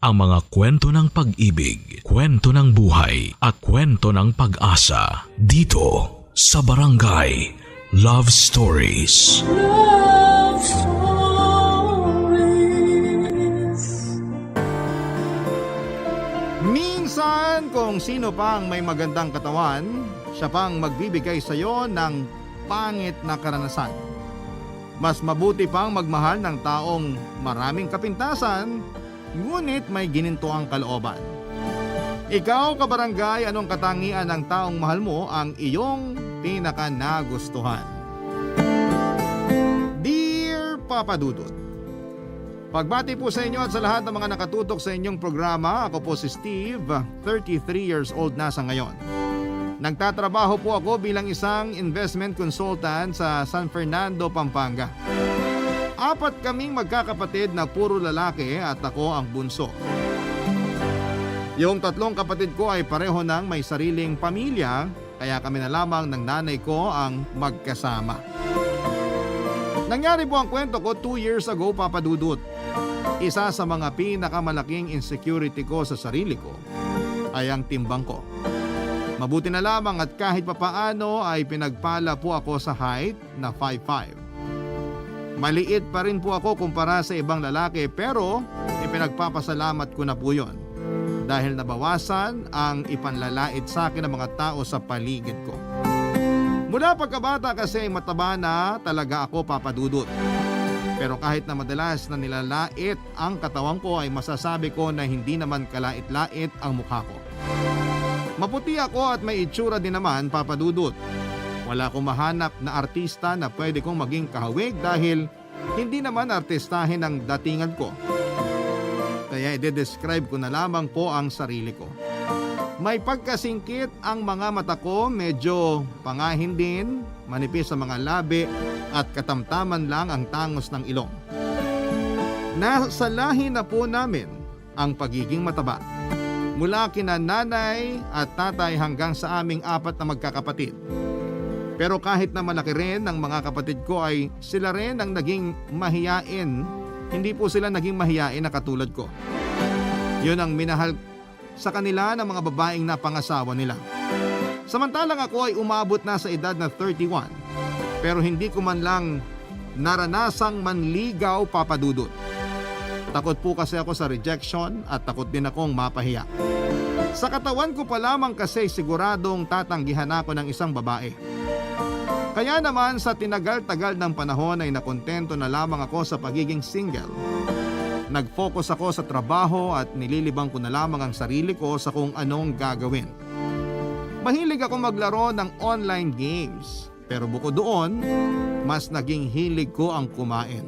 ang mga kwento ng pag-ibig, kwento ng buhay at kwento ng pag-asa dito sa Barangay Love Stories. Love Stories. Minsan kung sino pang may magandang katawan, siya pang magbibigay sa iyo ng pangit na karanasan. Mas mabuti pang magmahal ng taong maraming kapintasan, ngunit may ginintoang kalooban. Ikaw, kabarangay, anong katangian ng taong mahal mo ang iyong pinaka-nagustuhan? Dear Papa Dudut, pagbati po sa inyo at sa lahat ng mga nakatutok sa inyong programa. Ako po si Steve, 33 years old na sa ngayon. Nagtatrabaho po ako bilang isang investment consultant sa San Fernando, Pampanga. 4 kaming magkakapatid na puro lalaki at ako ang bunso. Yung 3 kapatid ko ay pareho nang may sariling pamilya, kaya kami na lamang ng nanay ko ang magkasama. Nangyari po ang kwento ko 2 years ago, Papa Dudut. Isa sa mga pinakamalaking insecurity ko sa sarili ko ay ang timbang ko. Mabuti na lamang at kahit papaano ay pinagpala po ako sa height na 5'5". Maliit pa rin po ako kumpara sa ibang lalaki, pero ipinagpapasalamat ko na po yon dahil nabawasan ang ipanlalait sa akin ng mga tao sa paligid ko. Mula pagkabata kasi mataba na talaga ako, Papa Dudut. Pero kahit na madalas na nilalait ang katawan ko ay masasabi ko na hindi naman kalait-lait ang mukha ko. Maputi ako at may itsura din naman, Papa Dudut. Wala akong mahanap na artista na pwede kong maging kahawig dahil hindi naman artistahin ang datingan ko. Kaya i-describe ko na lamang po ang sarili ko. May pagkasingkit ang mga mata ko, medyo pangahin din, manipis sa mga labi at katamtaman lang ang tangos ng ilong. Nasa lahi na po namin ang pagiging mataba. Mula kina nanay at tatay hanggang sa aming 4 na magkakapatid. Pero kahit na malaki rin ang mga kapatid ko ay sila rin ang naging mahiyain. Hindi po sila naging mahiyain na katulad ko. Yun ang minahal sa kanila ng mga babaeng napangasawa nila. Samantalang ako ay umabot na sa edad na 31. Pero hindi ko man lang naranasang manligaw, Papa Dudut. Takot po kasi ako sa rejection at takot din akong mapahiya. Sa katawan ko pa lamang kasi siguradong tatanggihan ako ng isang babae. Kaya naman sa tinagal-tagal ng panahon ay nakontento na lamang ako sa pagiging single. Nag-focus ako sa trabaho at nililibang ko na lamang ang sarili ko sa kung anong gagawin. Mahilig ako maglaro ng online games. Pero bukod doon, mas naging hilig ko ang kumain.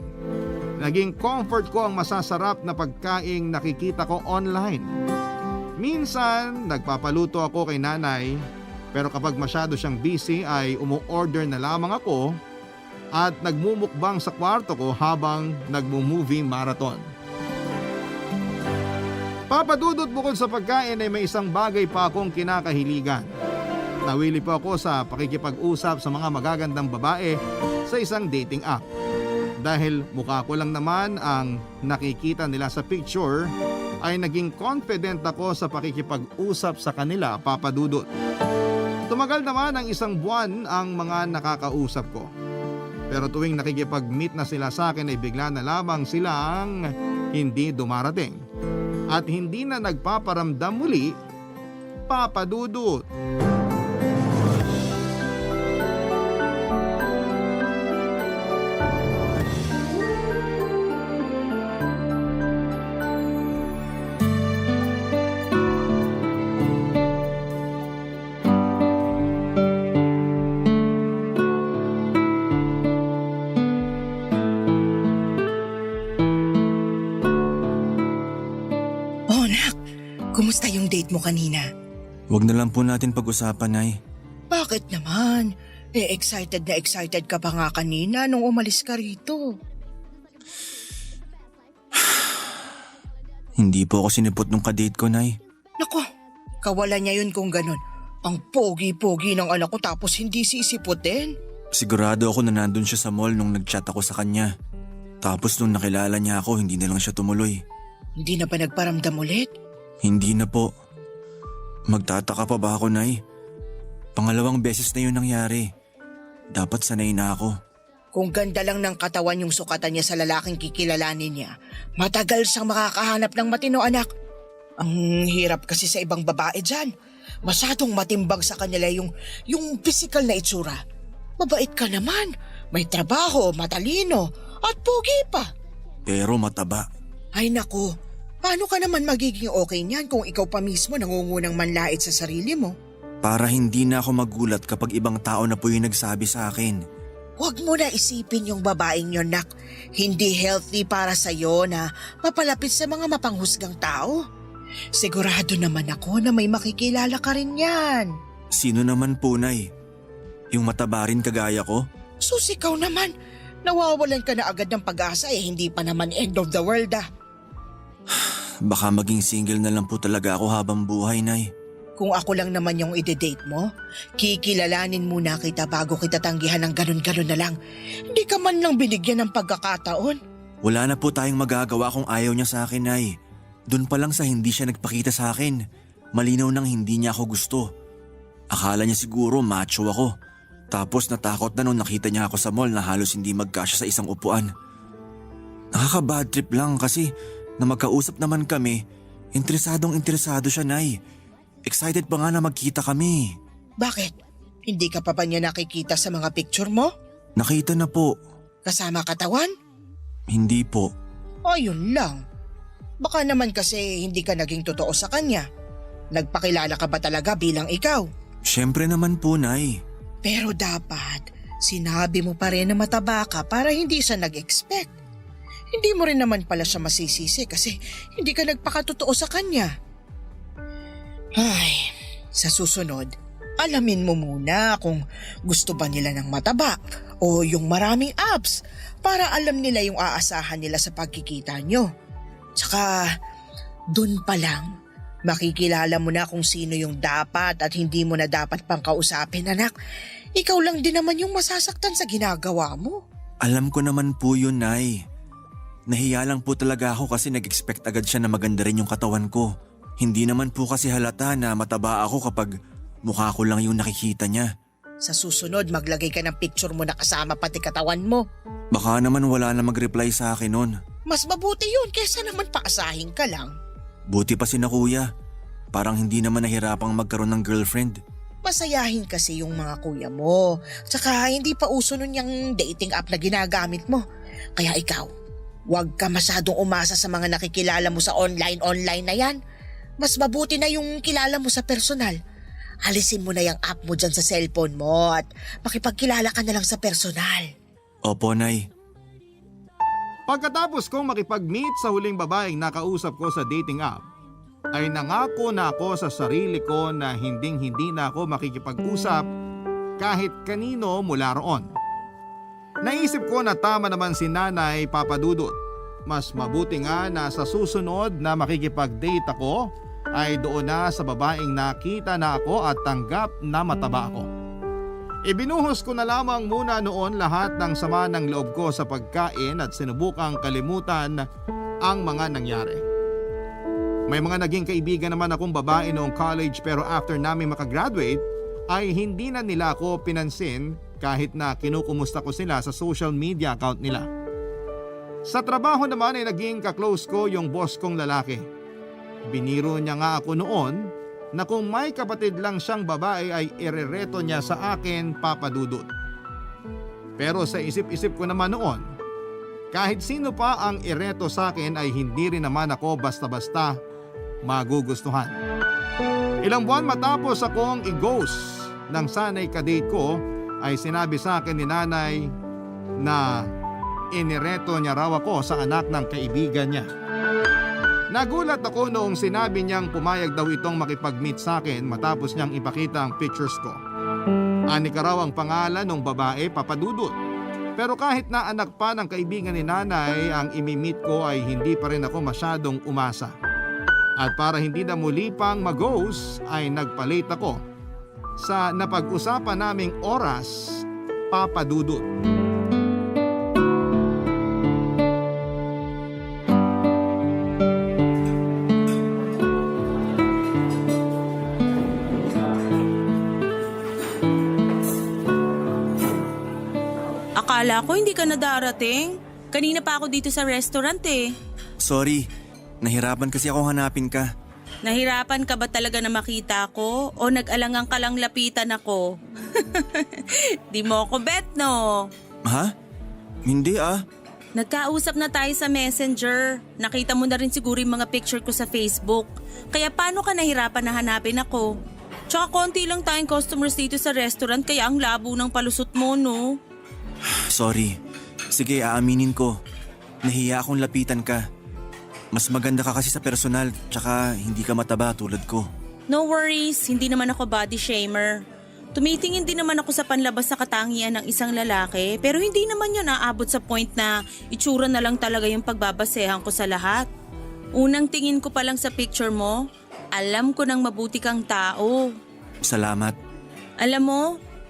Naging comfort ko ang masasarap na pagkaing nakikita ko online. Minsan, nagpapaluto ako kay nanay, pero kapag masyado siyang busy ay umu-order na lamang ako at nagmumukbang sa kwarto ko habang nagmo-movie marathon. Papa Dudut, bukod sa pagkain ay may isang bagay pa akong kinakahiligan. Nawili po ako sa pakikipag-usap sa mga magagandang babae sa isang dating app. Dahil mukha ko lang naman ang nakikita nila sa picture, ay naging confident ako sa pakikipag-usap sa kanila, Papa Dudut. Tumagal naman ang 1 buwan ang mga nakakausap ko. Pero tuwing nakikipag-meet na sila sa akin ay bigla na lamang silang hindi dumarating. At hindi na nagpaparamdam muli, Papa Dudut. Kumusta yung date mo kanina? Huwag na lang po natin pag-usapan, Nay. Bakit naman? Excited na excited ka pa nga kanina nung umalis ka rito. Hindi po ako sinipot nung kadate ko, Nay. Nako, kawalan niya yun kung ganun. Ang pogi-pogi ng anak ko tapos hindi sisiputin. Sigurado ako na nandun siya sa mall nung nag-chat ako sa kanya. Tapos nung nakilala niya ako, hindi na lang siya tumuloy. Hindi na ba nagparamdam ulit? Hindi na po. Magtataka pa ba ako, Nay? Pangalawang beses na yun nangyari. Dapat sanay na ako. Kung ganda lang ng katawan yung sukatan niya sa lalaking kikilalanin niya, matagal siyang makakahanap ng matino, anak. Ang hirap kasi sa ibang babae dyan. Masyadong matimbang sa kanila yung physical na itsura. Mabait ka naman, may trabaho, matalino, at pogi pa. Pero mataba. Ay naku, paano ka naman magiging okay niyan kung ikaw pa mismo nangungunang manlait sa sarili mo? Para hindi na ako magulat kapag ibang tao na po yung nagsabi sa akin. Huwag mo na isipin yung babaeng yun, nak. Hindi healthy para sa'yo na mapalapit sa mga mapanghusgang tao. Sigurado naman ako na may makikilala ka rin yan. Sino naman po, Nay? Yung mataba rin kagaya ko? Sus, ikaw naman. Nawawalan ka na agad ng pag-asa hindi pa naman end of the world ah. Baka maging single na lang po talaga ako habang buhay, Nay. Kung ako lang naman yung ide-date mo, kikilalanin muna kita bago kita tanggihan ng ganun-ganun na lang. Hindi ka man lang binigyan ng pagkakataon. Wala na po tayong magagawa kung ayaw niya sa akin, Nay. Doon pa lang sa hindi siya nagpakita sa akin, malinaw nang hindi niya ako gusto. Akala niya siguro macho ako. Tapos natakot na nung nakita niya ako sa mall na halos hindi magkasya sa isang upuan. Nakaka-bad trip lang kasi na magkausap naman kami, interesado siya, Nay. Excited pa nga na magkita kami. Bakit? Hindi ka pa ba niya nakikita sa mga picture mo? Nakita na po. Kasama katawan? Hindi po. Ayun lang. Baka naman kasi hindi ka naging totoo sa kanya. Nagpakilala ka ba talaga bilang ikaw? Siyempre naman po, Nay. Pero dapat, sinabi mo pa rin na mataba ka para hindi siya nag-expect. Hindi mo rin naman pala siya masisisi kasi hindi ka nagpakatotoo sa kanya. Ay, sa susunod, alamin mo muna kung gusto ba nila ng mataba o yung maraming abs para alam nila yung aasahan nila sa pagkikita nyo. Tsaka, dun pa lang, makikilala mo na kung sino yung dapat at hindi mo na dapat pang kausapin, anak. Ikaw lang din naman yung masasaktan sa ginagawa mo. Alam ko naman po yun, Nay. Nahiya lang po talaga ako kasi nag-expect agad siya na maganda rin yung katawan ko. Hindi naman po kasi halata na mataba ako kapag mukha ko lang yung nakikita niya. Sa susunod, maglagay ka ng picture mo na kasama pati katawan mo. Baka naman wala na mag-reply sa akin nun. Mas mabuti yun kaysa naman paasahin ka lang. Buti pa si na kuya. Parang hindi naman nahirapang magkaroon ng girlfriend. Masayahin kasi yung mga kuya mo. Tsaka hindi pa uso nun yung dating app na ginagamit mo. Kaya ikaw, huwag ka masyadong umasa sa mga nakikilala mo sa online na yan. Mas mabuti na yung kilala mo sa personal. Alisin mo na yung app mo dyan sa cellphone mo at makipagkilala ka na lang sa personal. Opo, Nay. Pagkatapos kong makipag-meet sa huling babaeng nakausap ko sa dating app, ay nangako na ako sa sarili ko na hinding-hindi na ako makikipag-usap kahit kanino mula roon. Naisip ko na tama naman si Nanay Papadudut. Mas mabuti nga na sa susunod na makikipag-date ako ay doon na sa babaeng nakita na ako at tanggap na mataba ako. Ibinuhos ko na lamang muna noon lahat ng sama ng loob ko sa pagkain at sinubukang kalimutan ang mga nangyari. May mga naging kaibigan naman akong babae noong college pero after namin makagraduate ay hindi na nila ako pinansin kahit na kinukumusta ko sila sa social media account nila. Sa trabaho naman ay naging kaklose ko yung boss kong lalaki. Biniro niya nga ako noon na kung may kapatid lang siyang babae ay irereto niya sa akin, Papadudut. Pero sa isip-isip ko naman noon, kahit sino pa ang ireto sa akin ay hindi rin naman ako basta-basta magugustuhan. Ilang buwan matapos akong i-ghost ng sanay kadate ko ay sinabi sa akin ni Nanay na inireto niya raw ako sa anak ng kaibigan niya. Nagulat ako noong sinabi niyang pumayag daw itong makipag-meet sa akin matapos niyang ipakita ang pictures ko. Anika raw ang pangalan ng babae, Papadudut. Pero kahit na anak pa ng kaibigan ni Nanay ang imi-meet ko ay hindi pa rin ako masyadong umasa. At para hindi na muli pang mag-ghost ay nagpalit ako sa napag-usapan naming oras, Papadudut. Akala ko hindi ka na darating. Kanina pa ako dito sa restaurant eh. Sorry, nahirapan kasi ako hanapin ka. Nahirapan ka ba talaga na makita ko? O nag-alangang ka lang lapitan ako? Di mo ako bet, no? Ha? Hindi ah. Nagkausap na tayo sa Messenger. Nakita mo na rin siguro yung mga picture ko sa Facebook. Kaya paano ka nahirapan na hanapin ako? Tsaka konti lang tayong customers dito sa restaurant kaya ang labo ng palusot mo, no? Sorry. Sige, aaminin ko. Nahiya akong lapitan ka. Mas maganda ka kasi sa personal, tsaka hindi ka mataba tulad ko. No worries, hindi naman ako body shamer. Tumitingin din naman ako sa panlabas sa katangian ng isang lalaki, pero hindi naman yun aabot sa point na itsura na lang talaga yung pagbabasehan ko sa lahat. Unang tingin ko pa lang sa picture mo, alam ko nang mabuti kang tao. Salamat. Alam mo,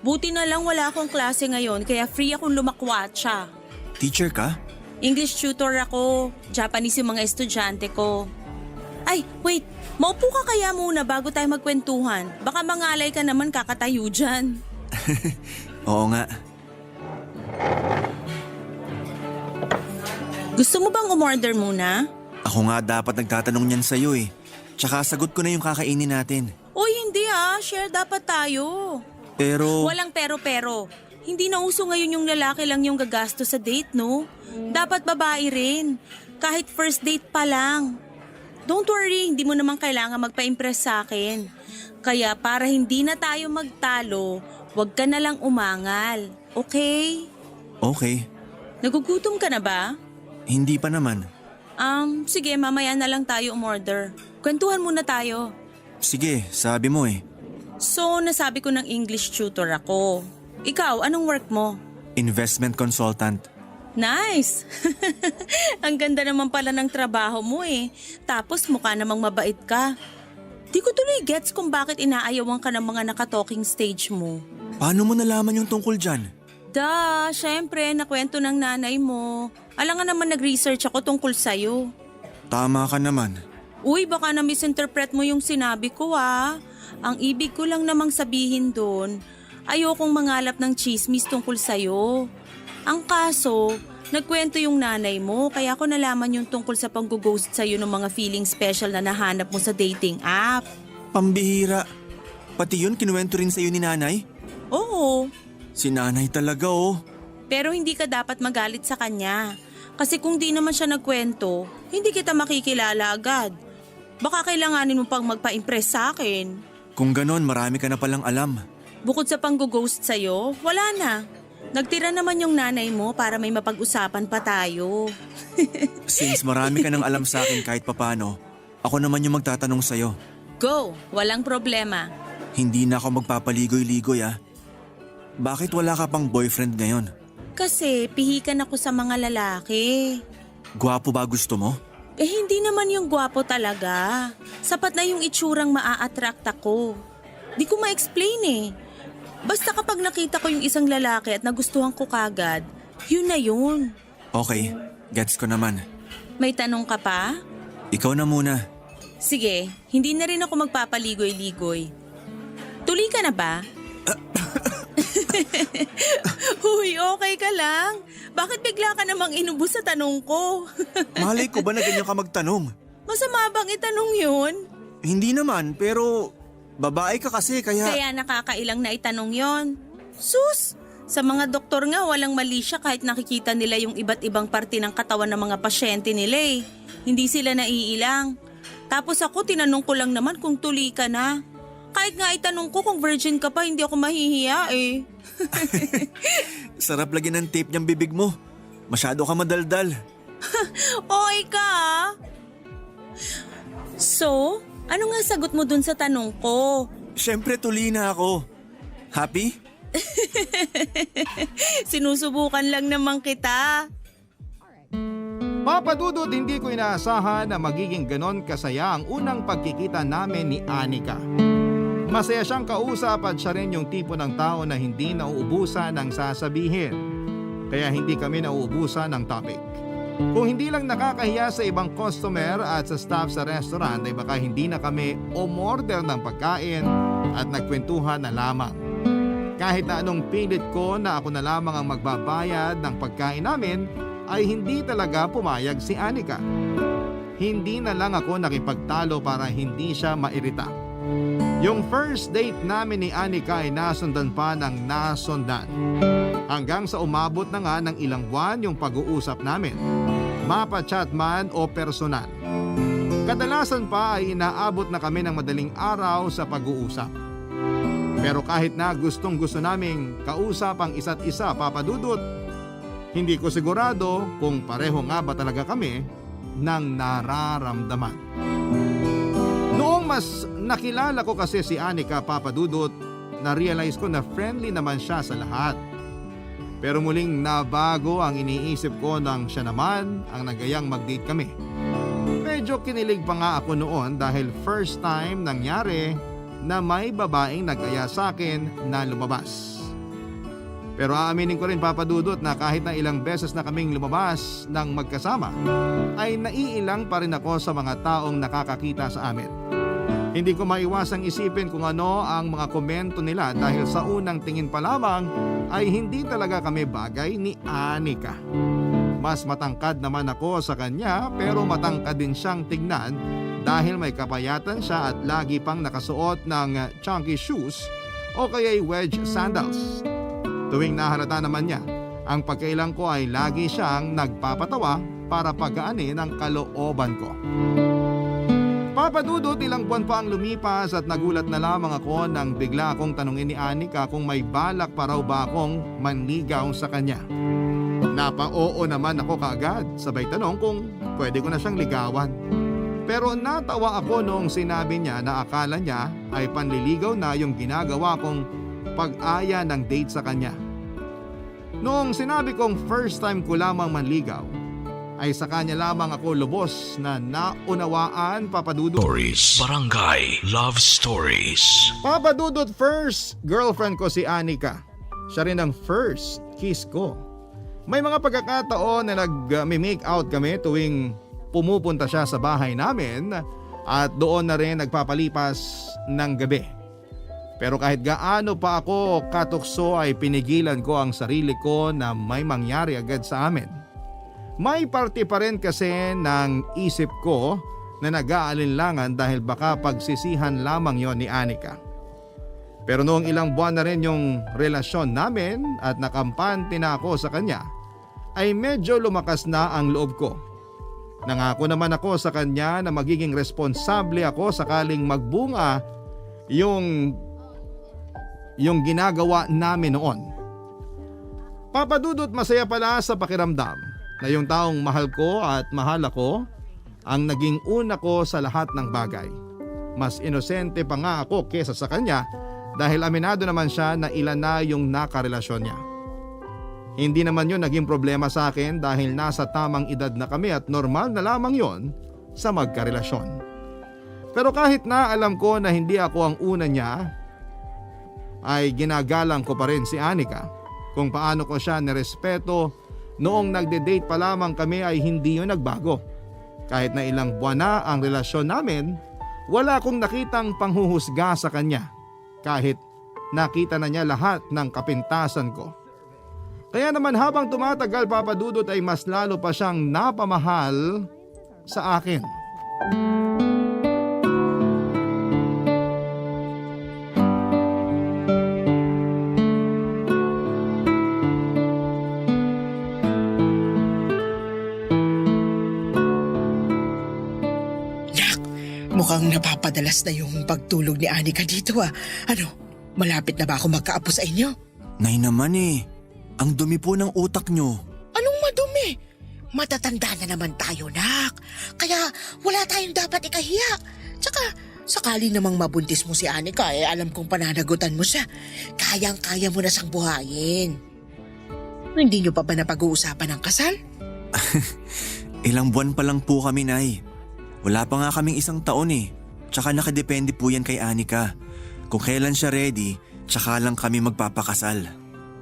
buti na lang wala akong klase ngayon kaya free akong lumakwatsa. Teacher ka? English tutor ako, Japanese yung mga estudyante ko. Ay, wait, maupo ka kaya muna bago tayo magkwentuhan. Baka mangalay ka naman kakatayo dyan. Oo nga. Gusto mo bang umorder muna? Ako nga dapat nagtatanong niyan sa'yo eh. Tsaka sagot ko na yung kakainin natin. Uy, hindi share dapat tayo. Pero… Walang pero-pero. Hindi na uso ngayon yung lalaki lang yung gagasto sa date, no? Dapat babae rin. Kahit first date pa lang. Don't worry, hindi mo naman kailangan magpa-impress sa akin. Kaya para hindi na tayo magtalo, huwag ka na lang umangal. Okay? Okay. Nagugutom ka na ba? Hindi pa naman. Sige, mamaya na lang tayo umorder. Kwentuhan muna tayo. Sige, sabi mo eh. So, nasabi ko ng English tutor ako. Ikaw, anong work mo? Investment consultant. Nice! Ang ganda naman pala ng trabaho mo eh. Tapos mukha namang mabait ka. Di ko tuloy gets kung bakit inaayawan ka ng mga naka-talking stage mo. Paano mo nalaman yung tungkol dyan? Syempre, nakwento ng nanay mo. Alangan naman nag-research ako tungkol sa'yo. Tama ka naman. Uy, baka na-misinterpret mo yung sinabi ko Ang ibig ko lang namang sabihin doon, ayokong mangalap ng chismis tungkol sa'yo. Ang kaso, nagkwento yung nanay mo kaya ko nalaman yung tungkol sa pang-ghost sa'yo ng mga feeling special na nahanap mo sa dating app. Pambihira. Pati yun kinuwento rin sa'yo ni nanay? Oo, Si nanay talaga oh. pero hindi ka dapat magalit sa kanya. Kasi kung di naman siya nagkwento, hindi kita makikilala agad. Baka kailanganin mo pang magpa-impress sa akin. Kung ganon, marami ka na palang alam. Bukod sa pang-ghost sa'yo, wala na. Nagtira naman yung nanay mo para may mapag-usapan pa tayo. Since marami ka nang alam sa akin kahit papano, ako naman yung magtatanong sa'yo. Go, walang problema. Hindi na ako magpapaligoy-ligoy ah. Bakit wala ka pang boyfriend ngayon? Kasi pihikan ako sa mga lalaki. Gwapo ba gusto mo? Hindi naman yung gwapo talaga. Sapat na yung itsurang maa-attract ako. Di ko ma-explain eh. Basta kapag nakita ko yung isang lalaki at nagustuhan ko kagad, yun na yun. Okay, gets ko naman. May tanong ka pa? Ikaw na muna. Sige, hindi na rin ako magpapaligoy-ligoy. Tuli ka na ba? Huy, okay ka lang? Bakit bigla ka namang inubos sa tanong ko? Malay ko ba na ganyan ka magtanong? Masama bang itanong yun? Hindi naman, pero babae ka kasi kaya… Kaya nakakailang na itanong yon. Sus! Sa mga doktor nga walang mali siya kahit nakikita nila yung iba't ibang parte ng katawan ng mga pasyente nila eh. Hindi sila naiilang. Tapos ako tinanong ko lang naman kung tuli ka na. Kahit nga itanong ko kung virgin ka pa, hindi ako mahihiya eh. Sarap lagi ng tape niyang bibig mo. Masyado ka madaldal. Oy ka! So, ano nga sagot mo dun sa tanong ko? Siyempre tuli na ako. Happy? Sinusubukan lang naman kita. Papa Dudut, hindi ko inaasahan na magiging ganon kasaya ang unang pagkikita namin ni Anika. Masaya siyang kausap at siya rin yung tipo ng tao na hindi nauubusan ng sasabihin. Kaya hindi kami nauubusan ng topic. Kung hindi lang nakakahiya sa ibang customer at sa staff sa restaurant ay baka hindi na kami umorder ng pagkain at nagkwentuhan na lamang. Kahit na anong pilit ko na ako na lamang ang magbabayad ng pagkain namin, ay hindi talaga pumayag si Anika. Hindi na lang ako nakipagtalo para hindi siya mairita. Yung first date namin ni Anika ay nasundan pa ng nasundan. Hanggang sa umabot na nga ng ilang buwan yung pag-uusap namin. Mapa-chat man o personal. Kadalasan pa ay inaabot na kami ng madaling araw sa pag-uusap. Pero kahit na gustong gusto naming kausap ang isa't isa, Papa Dudut, hindi ko sigurado kung pareho nga ba talaga kami ng nararamdaman. Noong mas nakilala ko kasi si Anika, Papa Dudut, na-realize ko na friendly naman siya sa lahat. Pero muling nabago ang iniisip ko nang siya naman ang nagayang mag-date kami. Medyo kinilig pa nga ako noon dahil first time nangyari na may babaeng nagaya sa akin na lumabas. Pero aaminin ko rin, Papa Dudut, na kahit na ilang beses na kaming lumabas ng magkasama, ay naiilang pa rin ako sa mga taong nakakakita sa amin. Hindi ko maiwasang isipin kung ano ang mga komento nila dahil sa unang tingin pa lamang ay hindi talaga kami bagay ni Anika. Mas matangkad naman ako sa kanya pero matangkad din siyang tignan dahil may kapayatan siya at lagi pang nakasuot ng chunky shoes o kaya'y wedge sandals. Tuwing nahalata naman niya, ang pagkailang ko ay lagi siyang nagpapatawa para pagaanin ang kalooban ko. Papa Dudut, ilang buwan pa ang lumipas at nagulat na lamang ako nang bigla akong tanungin ni Anika kung may balak pa raw ba akong manligaw sa kanya. Napa-oo naman ako kaagad, sabay tanong kung pwede ko na siyang ligawan. Pero natawa ako noong sinabi niya na akala niya ay panliligaw na yung ginagawa kong pag-aya ng date sa kanya. Noong sinabi kong first time ko lamang manligaw, ay sa kanya lamang ako lubos na naunawaan, Papa Dudut. Stories. Barangay Love Stories. Papa Dudut, first girlfriend ko si Anika. Siya rin ang first kiss ko. May mga pagkakataon na nag-make out kami tuwing pumupunta siya sa bahay namin at doon na rin nagpapalipas ng gabi. Pero kahit gaano pa ako katukso ay pinigilan ko ang sarili ko na may mangyari agad sa amin. May parte pa rin kasi ng isip ko na nag-aalinlangan dahil baka pagsisihan lamang yon ni Anika. Pero noong ilang buwan na rin yung relasyon namin at nakampante na ako sa kanya, ay medyo lumakas na ang loob ko. Nangako naman ako sa kanya na magiging responsable ako sakaling magbunga yung ginagawa namin noon. Papa Dudut, masaya pala sa pakiramdam na yung taong mahal ko at mahal ako ang naging una ko sa lahat ng bagay. Mas inosente pa nga ako kesa sa kanya dahil aminado naman siya na ilan na yung nakarelasyon niya. Hindi naman yun naging problema sa akin dahil nasa tamang edad na kami at normal na lamang yon sa magkarelasyon. Pero kahit na alam ko na hindi ako ang una niya, ay ginagalang ko pa rin si Anika. Kung paano ko siya nirespeto noong nagde-date pa lamang kami ay hindi yun nagbago. Kahit na ilang buwan na ang relasyon namin, wala akong nakitang panghuhusga sa kanya. Kahit nakita na niya lahat ng kapintasan ko. Kaya naman habang tumatagal, Papa Dudut, ay mas lalo pa siyang napamahal sa akin. Mukhang napapadalas na yung pagtulog ni Anika dito ah. Ano, malapit na ba ako magkaapo sa inyo? Nay naman ang dumi po ng utak nyo. Anong madumi? Matatanda na naman tayo, nak. Kaya wala tayong dapat ikahiya. Tsaka sakali namang mabuntis mo si Anika alam kong pananagutan mo siya. Kayang-kaya mo na siyang buhayin. Hindi nyo pa ba napag-uusapan ng kasal? Ilang buwan pa lang po kami, Nay. Wala pa nga kaming isang taon Tsaka nakadepende po yan kay Anika. Kung kailan siya ready, tsaka lang kami magpapakasal.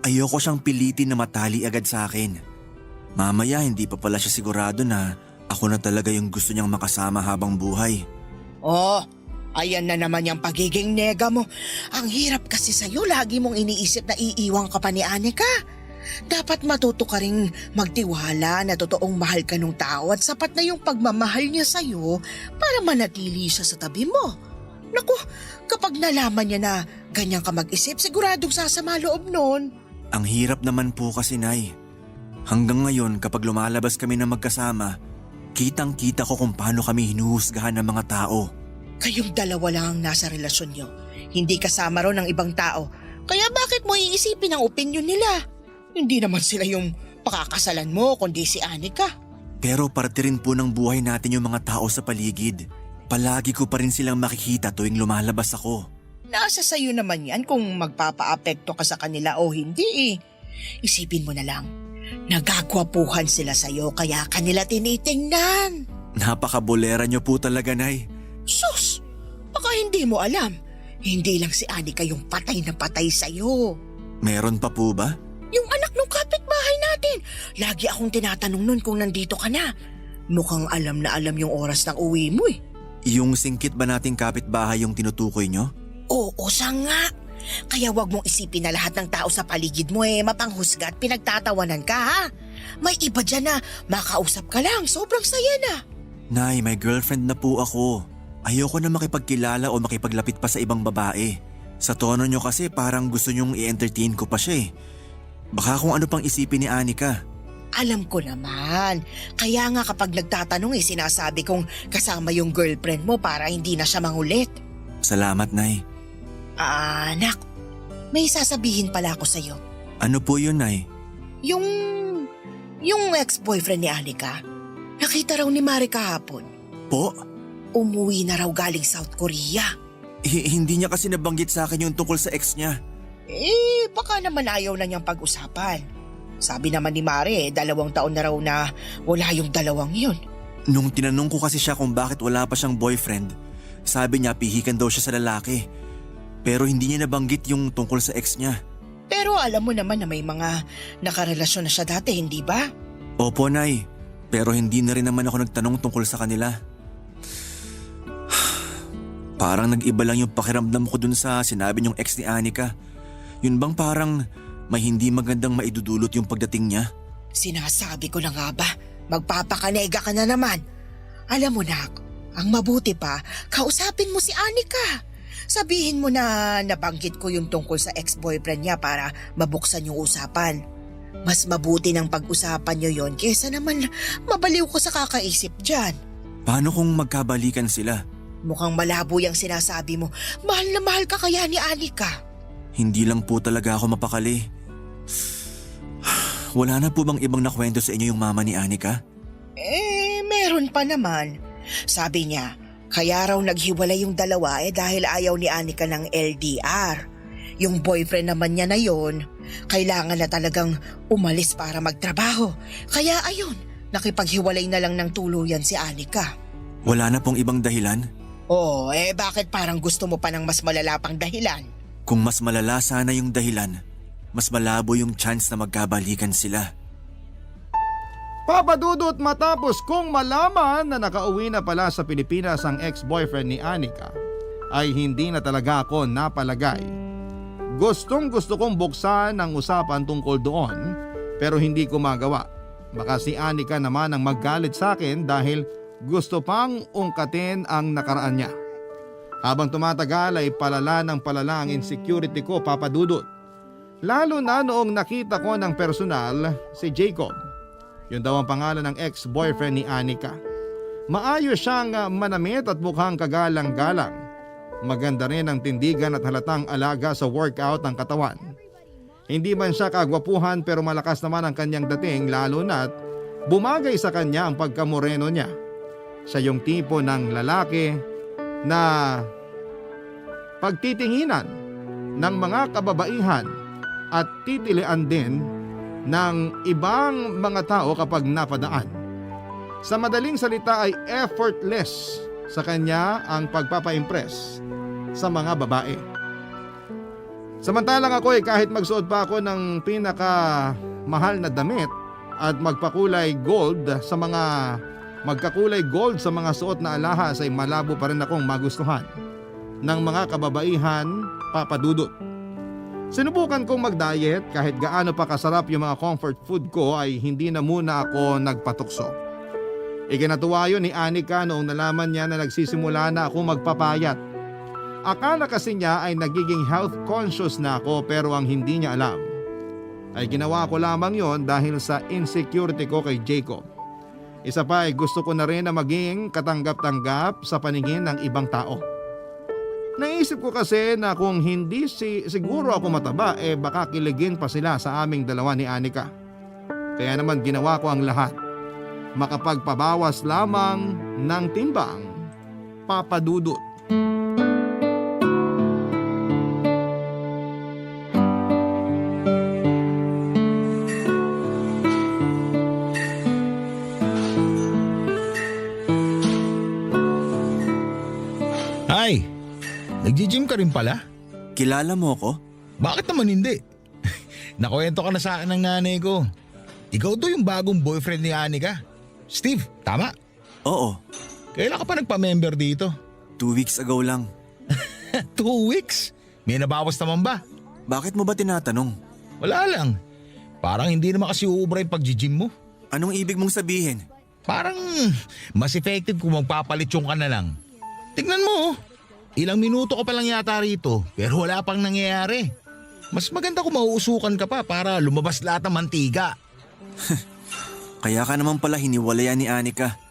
Ayoko siyang pilitin na matali agad sa akin. Mamaya hindi pa pala siya sigurado na ako na talaga yung gusto niyang makasama habang buhay. Oh, Ayan na naman yung pagiging nega mo. Ang hirap kasi sa'yo, lagi mong iniisip na iiwang ka pa ni Anika. Dapat matuto ka ring magtiwala na totoong mahal ka nung tao at sapat na yung pagmamahal niya sa'yo para manatili siya sa tabi mo. Naku, kapag nalaman niya na ganyan ka mag-isip, siguradong sasama loob nun. Ang hirap naman po kasi, Nay. Hanggang ngayon kapag lumalabas kami na magkasama, kitang-kita ko kung paano kami hinuhusgahan ng mga tao. Kayong dalawa lang ang nasa relasyon niyo. Hindi kasama ron ng ibang tao. Kaya bakit mo iisipin ang opinyon nila? Hindi naman sila yung pakakasalan mo, kundi si Anika. Pero parte rin po ng buhay natin yung mga tao sa paligid. Palagi ko pa rin silang makikita tuwing lumalabas ako. Nasa sayo naman yan kung magpapaapekto ka sa kanila o hindi eh. Isipin mo na lang, nagagwapuhan sila sa'yo kaya kanila tinitingnan. Napakabolera niyo po talaga, Nay. Sus! Baka hindi mo alam. Hindi lang si Anika yung patay na patay sa'yo. Meron pa po ba? Yung anak ng kapitbahay natin. Lagi akong tinatanong nun kung nandito ka na. Mukhang alam na alam yung oras ng uwi mo eh. Yung singkit ba nating kapitbahay yung tinutukoy niyo? Oo, siya nga. Kaya wag mong isipin na lahat ng tao sa paligid mo mapanghusga at pinagtatawanan ka ha. May iba dyan na makausap ka lang, sobrang saya na. Nay, may girlfriend na po ako. Ayoko na makipagkilala o makipaglapit pa sa ibang babae. Sa tono nyo kasi parang gusto nyong i-entertain ko pa siya eh. Baka kung ano pang isipin ni Anika. Alam ko naman. Kaya nga kapag nagtatanong sinasabi kong kasama yung girlfriend mo para hindi na siya mangulit. Salamat, Nay. Anak, may sasabihin pala ako sa'yo. Ano po yun, Nay? Yung ex-boyfriend ni Anika, nakita raw ni Mari kahapon. Po? Umuwi na raw galing South Korea. Hindi niya kasi nabanggit sa akin yung tungkol sa ex niya. Baka naman ayaw na niyang pag-usapan. Sabi naman ni Mari, 2 taon na raw na wala yung dalawang yun. Nung tinanong ko kasi siya kung bakit wala pa siyang boyfriend, sabi niya pihikan daw siya sa lalaki. Pero hindi niya nabanggit yung tungkol sa ex niya. Pero alam mo naman na may mga nakarelasyon na siya dati, hindi ba? Opo, Nay. Pero hindi na rin naman ako nagtanong tungkol sa kanila. Parang nag-iba lang yung pakiramdam ko dun sa sinabi niyong ex ni Anika. Yun bang parang may hindi magandang maidudulot yung pagdating niya? Sinasabi ko na nga ba, magpapakanega ka na naman. Alam mo nak, ang mabuti pa, kausapin mo si Anika. Sabihin mo na nabanggit ko yung tungkol sa ex-boyfriend niya para mabuksan yung usapan. Mas mabuti ng pag-usapan niyo yon kesa naman mabaliw ko sa kakaisip dyan. Paano kung magkabalikan sila? Mukhang malabo yung sinasabi mo. Mahal na mahal ka kaya ni Anika. Hindi lang po talaga ako mapakali. Wala na po bang ibang nakwento sa inyo yung mama ni Anika? Meron pa naman. Sabi niya, kaya raw naghiwalay yung dalawa dahil ayaw ni Anika ng LDR. Yung boyfriend naman niya na yon, kailangan na talagang umalis para magtrabaho. Kaya ayun, nakipaghiwalay na lang ng tuluyan si Anika. Wala na pong ibang dahilan? Oo, bakit parang gusto mo pa ng mas malala pang dahilan? Kung mas malala sana yung dahilan, mas malabo yung chance na magkabalikan sila. Papa Dudut, matapos kong malaman na nakauwi na pala sa Pilipinas ang ex-boyfriend ni Anika, ay hindi na talaga ako napalagay. Gustong gusto kong buksan ang usapan tungkol doon pero hindi ko magawa. Baka si Anika naman ang maggalit sa akin dahil gusto pang ungkatin ang nakaraan niya. Habang tumatagal ay palala ng palala ang insecurity ko, Papa Dudut. Lalo na noong nakita ko ng personal si Jacob. Yun daw ang pangalan ng ex-boyfriend ni Anika. Maayos siyang manamit at mukhang kagalang-galang. Maganda rin ang tindigan at halatang alaga sa workout ng katawan. Hindi man siya kagwapuhan pero malakas naman ang kanyang dating, lalo na't bumagay sa kanya ang pagkamoreno niya. Siya yung tipo ng lalaki na pagtitinginan ng mga kababaihan at titilian din ng ibang mga tao kapag napadaan. Sa madaling salita ay effortless sa kanya ang pagpapa-impress sa mga babae. Samantalang ako kahit magsuot pa ako ng pinakamahal na damit at magkakulay gold sa mga suot na alahas ay malabo pa rin akong magustuhan. ng mga kababaihan, Papa Dudut. Sinubukan kong mag-diet kahit gaano pa kasarap yung mga comfort food ko ay hindi na muna ako nagpatukso. Ikinatuwa yun ni Anika noong nalaman niya na nagsisimula na ako magpapayat. Akala kasi niya ay nagiging health conscious na ako pero ang hindi niya alam ay ginawa ko lamang yon dahil sa insecurity ko kay Jacob. Isa pa ay gusto ko na rin na maging katanggap-tanggap sa paningin ng ibang tao. Naisip ko kasi na kung hindi siguro ako mataba baka kiligin pa sila sa aming dalawa ni Anika. Kaya naman ginawa ko ang lahat. Makapagpabawas lamang ng timbang, Papa Dudut. Ay, nagji-gym ka rin pala? Kilala mo ko? Bakit naman hindi? Nakwento ka na sa akin ng nanay ko. Ikaw to yung bagong boyfriend ni Anika. Steve, tama? Oo, Kailan ka pa nagpa-member dito? 2 weeks ago lang. 2 weeks? May nabawas naman ba? Bakit mo ba tinatanong? Wala lang. Parang hindi naman kasi uubra yung pag-gym mo. Anong ibig mong sabihin? Parang mas effective kung magpapalitsyon ka na lang. Tignan mo, ilang minuto ka pa lang yata rito pero wala pang nangyayari. Mas maganda kung mauusukan ka pa para lumabas lahat ng mantiga. Kaya ka naman pala hiniwalayan ni Anika.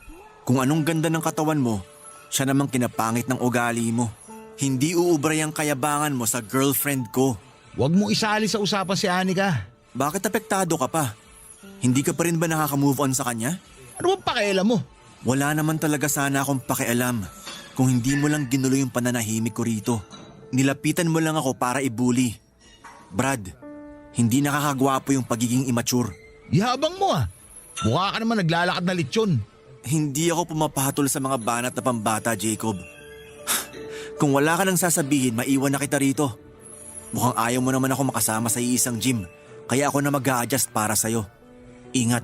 Kung anong ganda ng katawan mo, siya namang kinapangit ng ugali mo. Hindi uubra yung kayabangan mo sa girlfriend ko. Huwag mo isali sa usapan si Anika. Bakit apektado ka pa? Hindi ka pa rin ba nakaka-move on sa kanya? Ano bang pakialam mo? Wala naman talaga sana akong pakialam. Kung hindi mo lang ginulo yung pananahimik ko rito. Nilapitan mo lang ako para ibuli. Brad, hindi nakakagwapo yung pagiging immature. Yabang mo ah. Mukha ka naman naglalakad na litsyon. Hindi ako pumapatol sa mga banat na pambata, Jacob. Kung wala ka nang sasabihin, maiwan na kita rito. Mukhang ayaw mo naman ako makasama sa iisang gym. Kaya ako na mag-a-adjust para sa'yo. Ingat.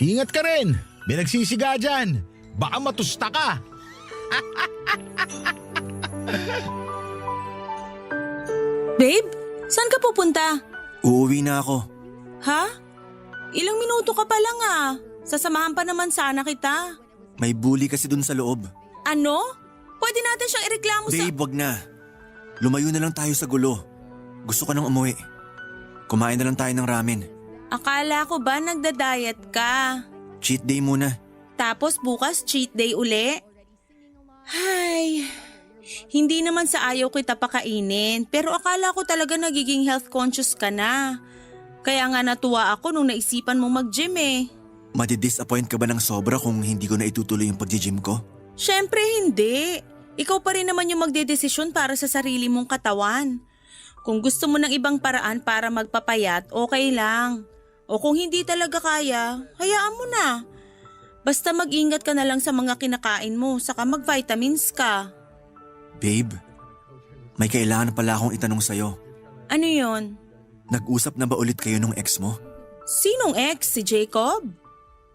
Ingat ka rin. May nagsisiga dyan. Baka matusta ka. Babe, saan ka pupunta? Uuwi na ako. Ha? Ilang minuto ka pa lang ah. Sasamahan pa naman sana kita. May bully kasi dun sa loob. Ano? Pwede natin siyang ireklamo sa... Babe, wag na. Lumayo na lang tayo sa gulo. Gusto ko nang umuwi. Kumain na lang tayo ng ramen. Akala ko ba nagda-diet ka? Cheat day muna. Tapos bukas cheat day uli? Hay, hindi naman sa ayaw kita pakainin pero akala ko talaga nagiging health conscious ka na. Kaya nga natuwa ako nung naisipan mong mag-gym eh. Madidisappoint ka ba ng sobra kung hindi ko na itutuloy yung pag-gym ko? Syempre hindi. Ikaw pa rin naman yung magdedesisyon para sa sarili mong katawan. Kung gusto mo ng ibang paraan para magpapayat, okay lang. O kung hindi talaga kaya, hayaan mo na. Basta mag-ingat ka na lang sa mga kinakain mo, saka mag-vitamins ka. Babe, may kailangan pala akong itanong sa'yo. Ano yon? Nag-usap na ba ulit kayo nung ex mo? Sinong ex? Si Jacob?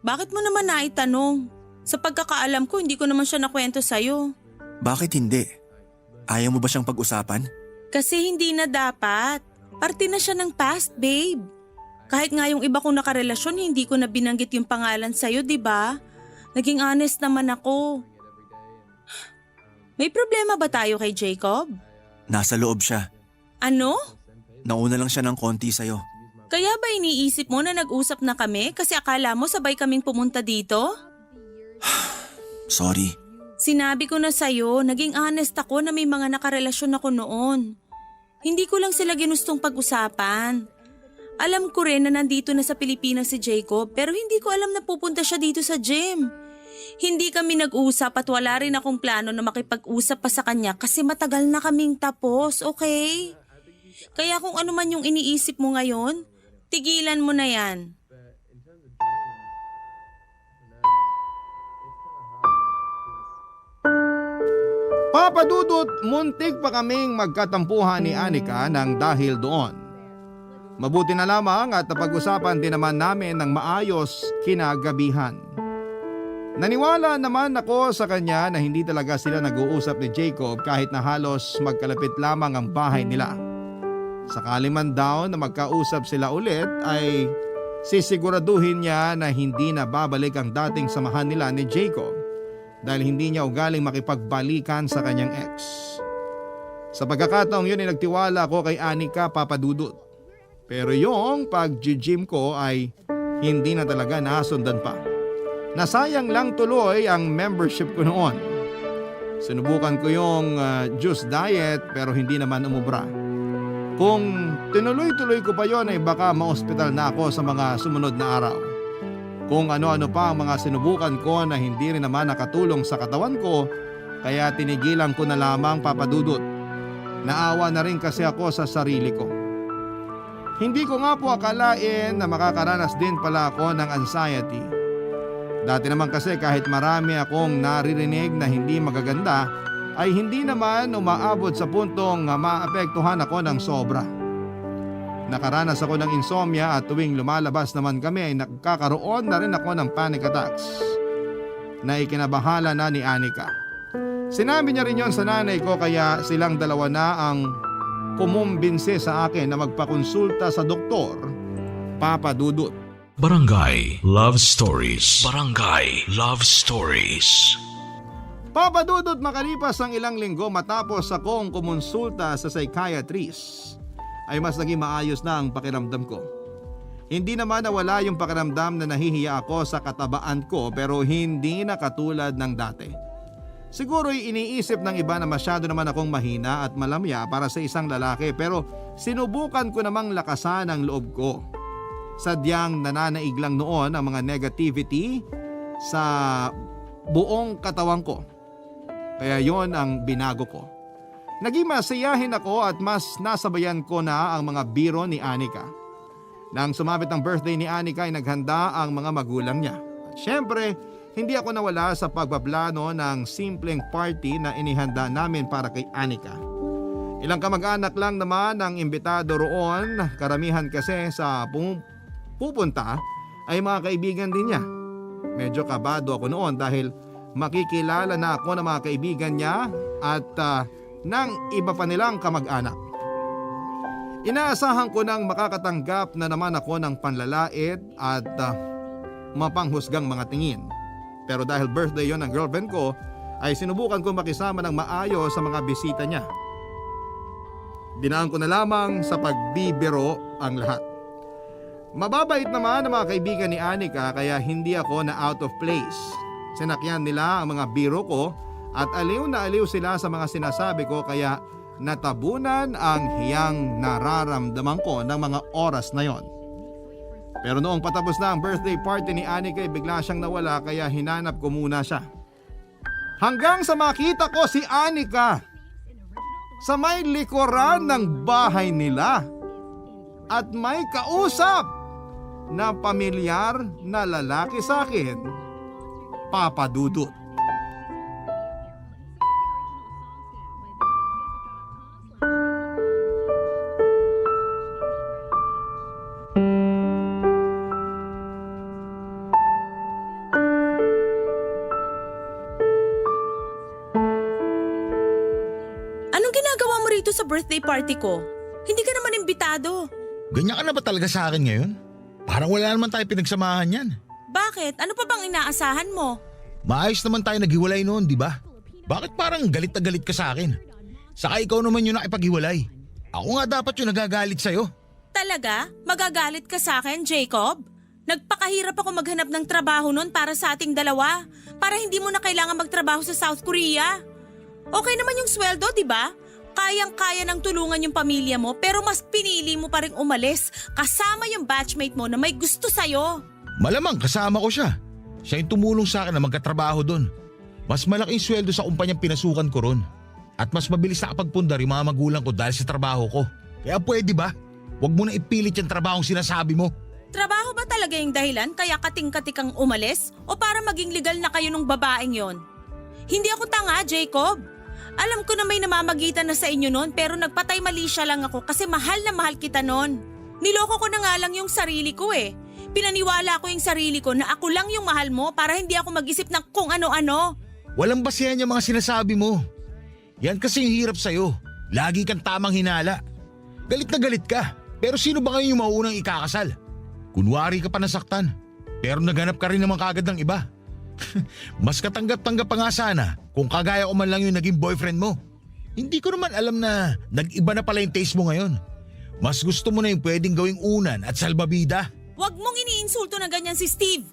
Bakit mo naman naitanong? Sa pagkakaalam ko, hindi ko naman siya nakwento sa'yo. Bakit hindi? Ayaw mo ba siyang pag-usapan? Kasi hindi na dapat. Parte na siya ng past, babe. Kahit nga yung iba kong nakarelasyon, hindi ko na binanggit yung pangalan sa'yo, di ba? Naging honest naman ako. May problema ba tayo kay Jacob? Nasa loob siya. Ano? Nauna lang siya ng konti sa'yo. Kaya ba iniisip mo na nag-usap na kami kasi akala mo sabay kaming pumunta dito? Sorry. Sinabi ko na sa'yo, naging honest ako na may mga nakarelasyon ako noon. Hindi ko lang sila ginustong pag-usapan. Alam ko rin na nandito na sa Pilipinas si Jacob pero hindi ko alam na pupunta siya dito sa gym. Hindi kami nag-usap at wala rin akong plano na makipag-usap pa sa kanya kasi matagal na kaming tapos, okay? Kaya kung ano man yung iniisip mo ngayon, tigilan mo na yan. Papa Dudut, muntik pa kaming magkatampuhan ni Anika nang dahil doon. Mabuti na lamang at napag-usapan din naman namin ng maayos kinagabihan. Naniwala naman ako sa kanya na hindi talaga sila nag-uusap ni Jacob kahit na halos magkalapit lamang ang bahay nila. Sakali man daw na magkausap sila ulit ay sisiguraduhin niya na hindi na babalik ang dating samahan nila ni Jacob dahil hindi niya ugaling makipagbalikan sa kanyang ex. Sa pagkakataong yun ay nagtiwala ako kay Anika, Papa Dudut. Pero yung pag-gym ko ay hindi na talaga nasundan pa. Nasayang lang tuloy ang membership ko noon. Sinubukan ko yung juice diet pero hindi naman umubra. Kung tinuloy-tuloy ko pa yon ay baka ma-hospital na ako sa mga sumunod na araw. Kung ano-ano pa ang mga sinubukan ko na hindi rin naman nakatulong sa katawan ko, kaya tinigilan ko na lamang, Papa Dudut. Naawa na rin kasi ako sa sarili ko. Hindi ko nga po akalain na makakaranas din pala ako ng anxiety. Dati naman kasi kahit marami akong naririnig na hindi magaganda, ay hindi naman umaabot sa puntong maapektuhan ako ng sobra. Nakaranas ako ng insomnia at tuwing lumalabas naman kami ay nakakaroon na rin ako ng panic attacks na ikinabahala na ni Anika. Sinabi niya rin yon sa nanay ko kaya silang dalawa na ang kumumbinse sa akin na magpakonsulta sa doktor, Papa Dudut. Barangay Love Stories. Barangay Love Stories. Papa Dudut, makalipas ang ilang linggo matapos akong kumonsulta sa psychiatrist, ay mas naging maayos na ang pakiramdam ko. Hindi naman nawala yung pakiramdam na nahihiya ako sa katabaan ko pero hindi na katulad ng dati. Siguro'y iniisip ng iba na masyado naman akong mahina at malamya para sa isang lalaki pero sinubukan ko namang lakasan ang loob ko. Sadyang nananaig lang noon ang mga negativity sa buong katawan ko. Kaya yon ang binago ko. Naging masayahin ako at mas nasabayan ko na ang mga biro ni Anika. Nang sumapit ang birthday ni Anika ay naghanda ang mga magulang niya. At syempre, hindi ako nawala sa pagbaplano ng simpleng party na inihanda namin para kay Anika. Ilang kamag-anak lang naman ang imbitado roon, karamihan kasi sa pupunta ay mga kaibigan din niya. Medyo kabado ako noon dahil makikilala na ako ng mga kaibigan niya at ng iba pa nilang kamag-anak. Inaasahan ko nang makakatanggap na naman ako ng panlalait at mapanghusgang mga tingin. Pero dahil birthday yon ng girlfriend ko, ay sinubukan ko makisama ng maayos sa mga bisita niya. Dinaan ko na lamang sa pagbibiro ang lahat. Mababait naman ang mga kaibigan ni Anika kaya hindi ako na out of place. Sinakyan nila ang mga biro ko at aliw na aliw sila sa mga sinasabi ko kaya natabunan ang hiyang nararamdaman ko ng mga oras na yon. Pero noong patapos na ang birthday party ni Anika ay bigla siyang nawala kaya hinanap ko muna siya. Hanggang sa makita ko si Anika sa may likuran ng bahay nila at may kausap na pamilyar na lalaki sa akin, Papa Dudut. Anong ginagawa mo rito sa birthday party ko? Hindi ka naman imbitado. Ganyan ka na ba talaga sa akin ngayon? Parang wala naman tayo pinagsamahan yan. Bakit? Ano pa bang inaasahan mo? Maayos naman tayo naghiwalay noon, di ba? Bakit parang galit na galit ka sa akin? Saka ikaw naman yung nakipaghiwalay. Ako nga dapat yung nagagalit sa'yo. Talaga? Magagalit ka sa akin, Jacob? Nagpakahirap ako maghanap ng trabaho noon para sa ating dalawa. Para hindi mo na kailangan magtrabaho sa South Korea. Okay naman yung sweldo, di ba? Kayang-kaya ng tulungan yung pamilya mo pero mas pinili mo pa rin umalis kasama yung batchmate mo na may gusto sa'yo. Malamang kasama ko siya. Siya yung tumulong sa akin na magkatrabaho doon. Mas malaking sweldo sa kumpanyang pinasukan ko ron. At mas mabilis nakapagpundar yung mga magulang ko dahil sa trabaho ko. Kaya pwede ba? Huwag mo na ipilit yung trabahong sinasabi mo. Trabaho ba talaga yung dahilan kaya kating-katikang umalis? O para maging legal na kayo nung babaeng yon? Hindi ako tanga, Jacob. Alam ko na may namamagitan na sa inyo noon pero nagpatay mali siya lang ako kasi mahal na mahal kita noon. Niloko ko na nga lang yung sarili ko eh. Pinaniwala ko yung sarili ko na ako lang yung mahal mo para hindi ako mag-isip ng kung ano-ano. Walang basehan yung mga sinasabi mo. Yan kasi yung hirap sa'yo. Lagi kang tamang hinala. Galit na galit ka. Pero sino ba ngayon yung mauunang ikakasal? Kunwari ka pa nasaktan. Pero naganap ka rin naman kagad ng iba. Mas katanggap-tanggap pa nga sana kung kagaya ko man lang yung naging boyfriend mo. Hindi ko naman alam na nag-iba na pala yung taste mo ngayon. Mas gusto mo na yung pwedeng gawing unan at salbabida. Huwag mong iniinsulto na ganyan si Steve.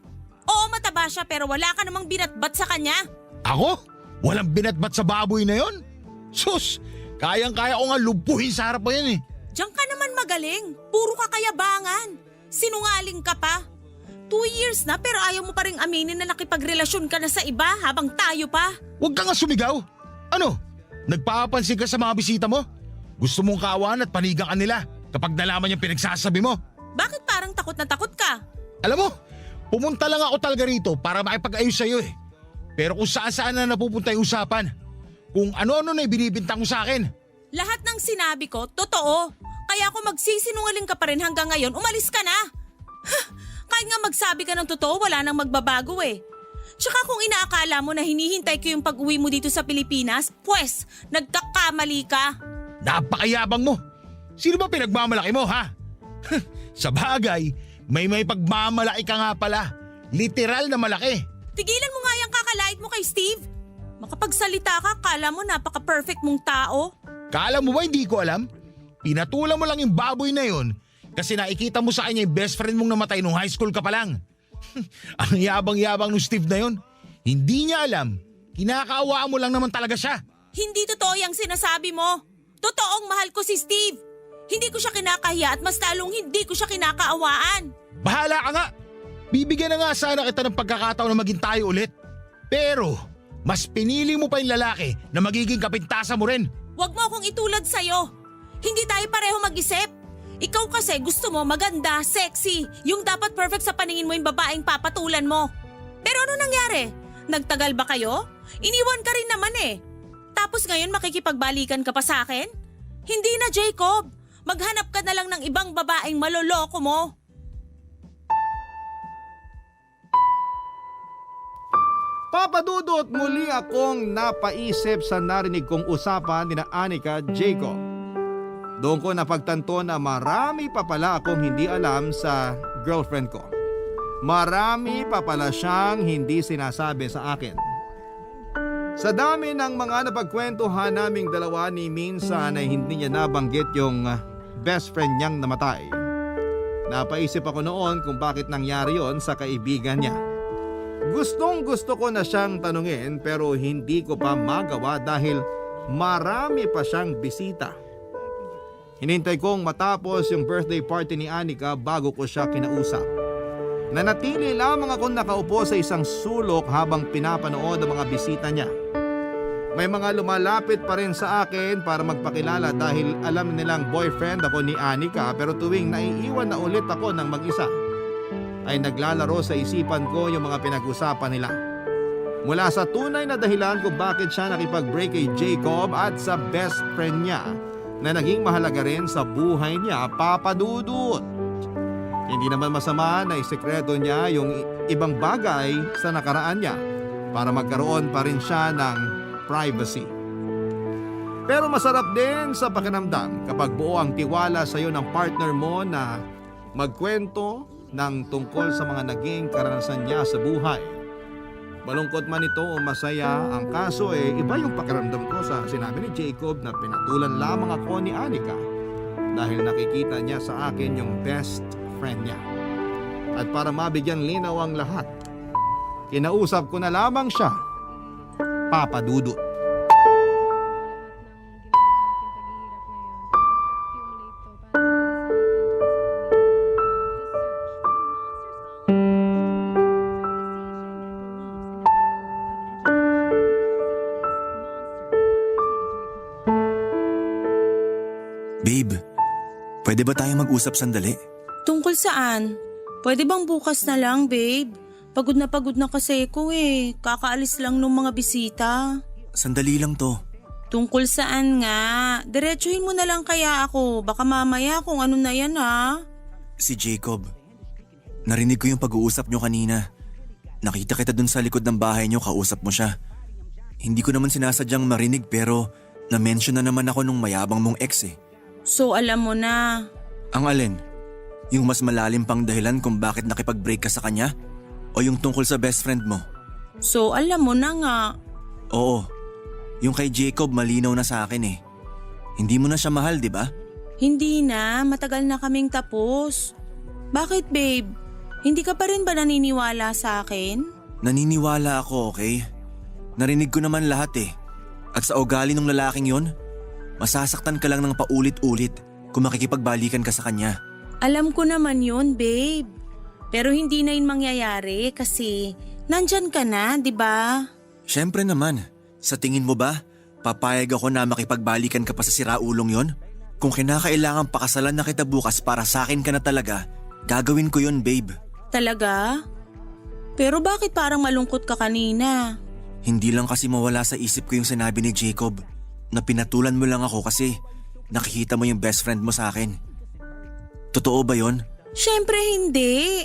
Oo, mataba siya pero wala ka namang binatbat sa kanya. Ako? Walang binatbat sa baboy na yon? Sus, kayang-kaya ko nga lupuhin sa harap mo yan eh. Diyan ka naman magaling. Puro ka kayabangan. Sinungaling ka pa. 2 years na pero ayaw mo pa rin aminin na nakipagrelasyon ka na sa iba habang tayo pa. Huwag ka nga sumigaw. Ano? Nagpapansin ka sa mga bisita mo? Gusto mong kawan at panigang ka nila kapag nalaman yung pinagsasabi mo. Bakit parang takot na takot ka? Alam mo, pumunta lang ako talaga rito para makipag-ayos sa'yo eh. Pero kung saan-saan na napupunta yung usapan. Kung ano-ano na ibinibintang mo sa akin. Lahat ng sinabi ko, totoo. Kaya kung magsisinungaling ka pa rin hanggang ngayon, umalis ka na. Kahit nga magsabi ka ng totoo, wala nang magbabago eh. Tsaka kung inaakala mo na hinihintay ko yung pag-uwi mo dito sa Pilipinas, pwes, nagkakamali ka. Napakayabang mo. Sino ba pinagmamalaki mo ha? Sa bagay, may pagmamalaki ka nga pala. Literal na malaki. Tigilan mo nga yung kakalait mo kay Steve. Makapagsalita ka, kala mo napaka-perfect mong tao. Kala mo ba hindi ko alam? Pinatulan mo lang yung baboy na yon kasi nakikita mo sa kanya yung best friend mong namatay nung high school ka pa lang. Ang yabang-yabang ng Steve na yon. Hindi niya alam. Kinakaawaan mo lang naman talaga siya. Hindi totoo yung sinasabi mo. Totoong mahal ko si Steve. Hindi ko siya kinakahiya at mas talong hindi ko siya kinakaawaan. Bahala ka nga. Bibigyan na nga sana kita ng pagkakataon na maging tayo ulit. Pero, mas pinili mo pa yung lalaki na magiging kapintasan mo rin. Huwag mo akong itulad sa'yo. Hindi tayo pareho mag-isip. Ikaw kasi gusto mo maganda, sexy. Yung dapat perfect sa paningin mo yung babaeng papatulan mo. Pero ano nangyari? Nagtagal ba kayo? Iniwan ka rin naman eh. Tapos ngayon makikipagbalikan ka pa sa akin? Hindi na, Jacob. Maghanap ka na lang ng ibang babaeng maloloko mo. Papa Dudut, muli akong napaisip sa narinig kong usapan ni Anika Jacob. Doon ko napagtanto na marami pa pala akong hindi alam sa girlfriend ko. Marami pa pala siyang hindi sinasabi sa akin. Sa dami ng mga napagkwentuhan naming dalawa ni minsan ay hindi niya nabanggit yung best friend niyang namatay. Napaisip ako noon kung bakit nangyari yon sa kaibigan niya. Gustong gusto ko na siyang tanungin pero hindi ko pa magawa dahil marami pa siyang bisita. Hinintay kong matapos yung birthday party ni Anika bago ko siya kinausap. Nanatili lamang akong nakaupo sa isang sulok habang pinapanood ang mga bisita niya. May mga lumalapit pa rin sa akin para magpakilala dahil alam nilang boyfriend ako ni Anika pero tuwing naiiwan na ulit ako ng mag-isa ay naglalaro sa isipan ko yung mga pinag-usapan nila. Mula sa tunay na dahilan kung bakit siya nakipag-break kay Jacob at sa best friend niya na naging mahalaga rin sa buhay niya, Papa Dudut. Hindi naman masama na isekreto niya yung ibang bagay sa nakaraan niya para magkaroon pa rin siya ng privacy. Pero masarap din sa pakiramdam kapag buo ang tiwala sa iyo ng partner mo na magkwento ng tungkol sa mga naging karanasan niya sa buhay. Malungkot man ito o masaya, ang kaso iba yung pakiramdam ko sa sinabi ni Jacob na pinatulan lamang ako ni Anika dahil nakikita niya sa akin yung best friend niya. At para mabigyan linaw ang lahat, kinausap ko na lamang siya, Papa Dudut. Babe, pwede ba tayong mag-usap sandali? Tungkol saan? Pwede bang bukas na lang, babe? Pagod na kasi ako eh. Kakaalis lang ng mga bisita. Sandali lang to. Tungkol saan nga? Diretsuhin mo na lang kaya ako. Baka mamaya kung ano na yan ha. Si Jacob. Narinig ko yung pag-uusap nyo kanina. Nakita kita dun sa likod ng bahay nyo, kausap mo siya. Hindi ko naman sinasadyang marinig pero na-mention na naman ako nung mayabang mong ex eh. So alam mo na. Ang alin? Yung mas malalim pang dahilan kung bakit nakipag-break ka sa kanya? O yung tungkol sa best friend mo? So alam mo na nga. Oo. Yung kay Jacob malinaw na sa akin eh. Hindi mo na siya mahal, di ba? Hindi na, matagal na kaming tapos. Bakit babe? Hindi ka pa rin ba naniniwala sa akin? Naniniwala ako, okay? Narinig ko naman lahat eh. At sa ugali ng lalaking yon, masasaktan ka lang ng paulit-ulit kung makikipagbalikan ka sa kanya. Alam ko naman yun, babe. Pero hindi na yun mangyayari kasi nandyan ka na, di ba? Siyempre naman, sa tingin mo ba, papayag ako na makipagbalikan ka pa sa siraulong yon? Kung kinakailangan pakasalan na kita bukas para sa akin ka na talaga, gagawin ko yon, babe. Talaga? Pero bakit parang malungkot ka kanina? Hindi lang kasi mawala sa isip ko yung sinabi ni Jacob na pinatulan mo lang ako kasi nakikita mo yung best friend mo sa akin. Totoo ba yon? Siyempre hindi.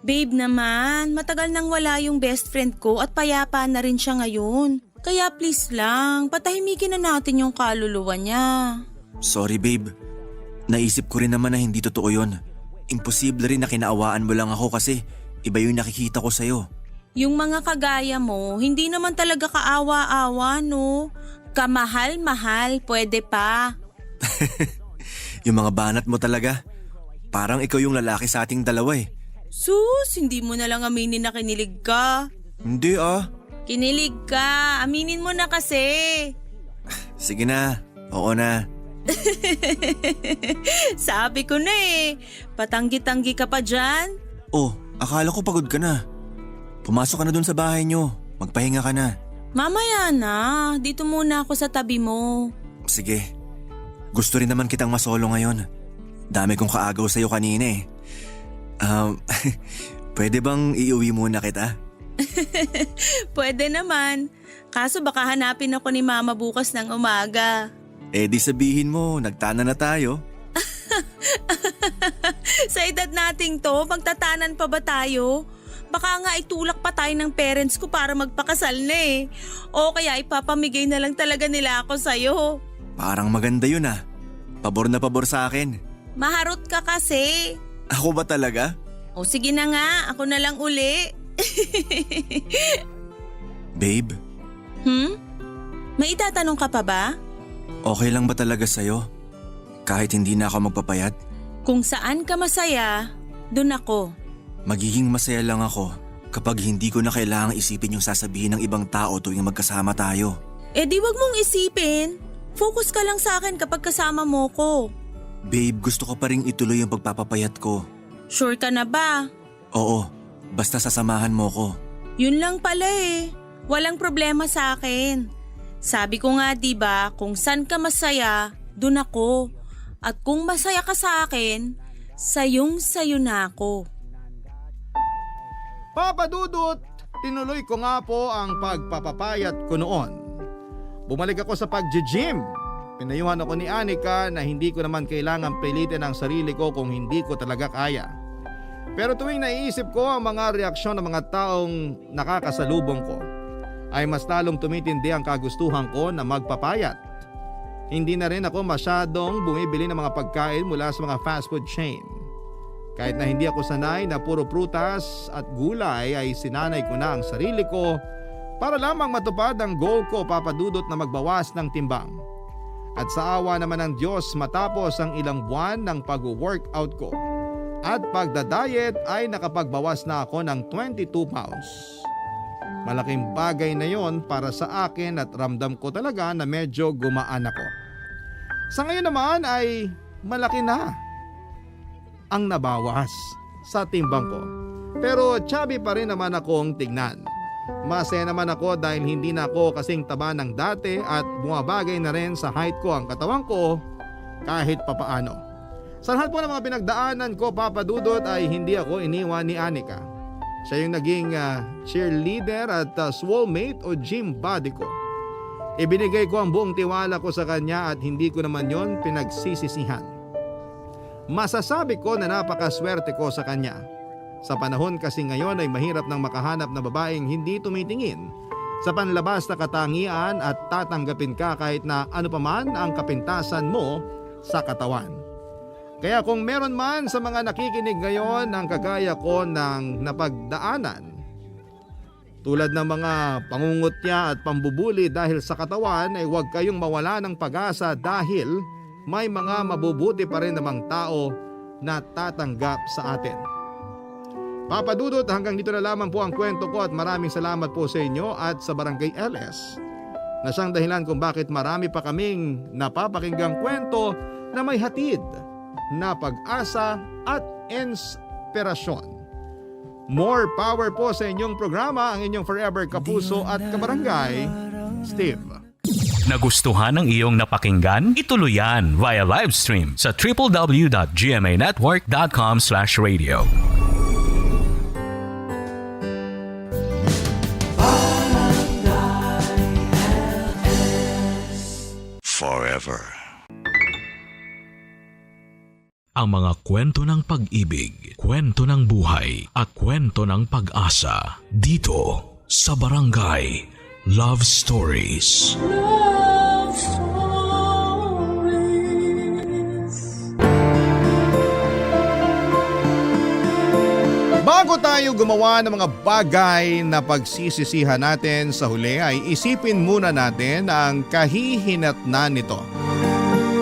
Babe naman, matagal nang wala yung best friend ko at payapa na rin siya ngayon. Kaya please lang, patahimikin na natin yung kaluluwa niya. Sorry babe, naisip ko rin naman na hindi totoo yon. Imposible rin na kinaawaan mo lang ako kasi iba yung nakikita ko sa'yo. Yung mga kagaya mo, hindi naman talaga kaawa-awa, no? Kamahal-mahal, pwede pa. Yung mga banat mo talaga, parang ikaw yung lalaki sa ating dalawa eh. Sus, hindi mo na lang aminin na kinilig ka. Hindi ah. Kinilig ka, aminin mo na kasi. Sige na, oo na. Sabi ko na eh, patanggi-tanggi ka pa dyan. Oh, akala ko pagod ka na. Pumasok ka na dun sa bahay nyo, magpahinga ka na. Mamaya na, dito muna ako sa tabi mo. Sige, gusto rin naman kitang masolo ngayon. Dami kong kaagaw sa'yo kanina eh. Pwede bang iuwi muna kita? Pwede naman, kaso baka hanapin ako ni mama bukas ng umaga. Eh di sabihin mo, nagtana na tayo. Sa edad nating to, magtatanan pa ba tayo? Baka nga itulak pa tayo ng parents ko para magpakasal na eh. O kaya ipapamigay na lang talaga nila ako sa'yo. Parang maganda yun ah. Pabor na pabor sa akin. Maharot ka kasi. Ako ba talaga? O sige na nga, ako na lang uli. Babe, May itatanong ka pa ba? okay lang ba talaga sa'yo? Kahit hindi na ako magpapayat? Kung saan ka masaya, dun ako. Magiging masaya lang ako kapag hindi ko na kailangang isipin yung sasabihin ng ibang tao tuwing magkasama tayo. Eh di wag mong isipin. Focus ka lang sa akin kapag kasama mo ko. Babe, gusto ko pa rin ituloy yung pagpapapayat ko. Sure ka na ba? Oo, basta sasamahan mo ko. Yun lang pala eh. Walang problema sa akin. Sabi ko nga diba, kung saan ka masaya, dun ako. At kung masaya ka sa akin, sayong-sayo na ako. Papa Dudut, tinuloy ko nga po ang pagpapapayat ko noon. Bumalik ako sa pag-gym. Pinayuhan ako ni Anika na hindi ko naman kailangan pilitin ang sarili ko kung hindi ko talaga kaya. Pero tuwing naiisip ko ang mga reaksyon ng mga taong nakakasalubong ko, ay mas lalong tumitindi ang kagustuhan ko na magpapayat. Hindi na rin ako masyadong bumibili ng mga pagkain mula sa mga fast food chain. Kahit na hindi ako sanay na puro prutas at gulay ay sinanay ko na ang sarili ko para lamang matupad ang goal ko, Papa Dudut, na magbawas ng timbang. At sa awa naman ng Diyos, matapos ang ilang buwan ng pag-workout ko at pagda-diet ay nakapagbawas na ako ng 22 pounds. Malaking bagay na yon para sa akin at ramdam ko talaga na medyo gumaan ako. Sa ngayon naman ay malaki na ang nabawas sa timbang ko. Pero chubby pa rin naman akong tignan. Masaya naman ako dahil hindi na ako kasing taba ng dati at bumabagay na rin sa height ko ang katawan ko kahit papaano. Sa lahat po ng mga pinagdaanan ko, Papa Dudut, ay hindi ako iniwan ni Anika. Siya yung naging cheerleader at soulmate o gym buddy ko. Ibinigay ko ang buong tiwala ko sa kanya at hindi ko naman yon pinagsisisihan. Masasabi ko na napakaswerte ko sa kanya. Sa panahon kasi ngayon ay mahirap nang makahanap na babaeng hindi tumitingin sa panlabas na katangian at tatanggapin ka kahit na ano paman ang kapintasan mo sa katawan. Kaya kung meron man sa mga nakikinig ngayon ang kagaya ko ng napagdaanan, tulad ng mga pangungutya at pambubuli dahil sa katawan, ay huwag kayong mawala ng pag-asa dahil may mga mabubuti pa rin namang tao na tatanggap sa atin. Papa Dudut, hanggang dito na lamang po ang kwento ko at maraming salamat po sa inyo at sa Barangay LS na siyang dahilan kung bakit marami pa kaming napapakinggang kwento na may hatid na pag-asa at inspirasyon. More power po sa inyong programa, ang inyong forever kapuso at kabarangay, Steve. Nagustuhan ng iyong napakinggan? Ituloy yan via live stream sa www.gmanetwork.com/radio. Forever. Ang mga kwento ng pag-ibig, kwento ng buhay at kwento ng pag-asa dito sa Barangay Love Stories. Love Stories. Bago tayo gumawa ng mga bagay na pagsisisihan natin sa huli, ay isipin muna natin ang kahihinatnan nito.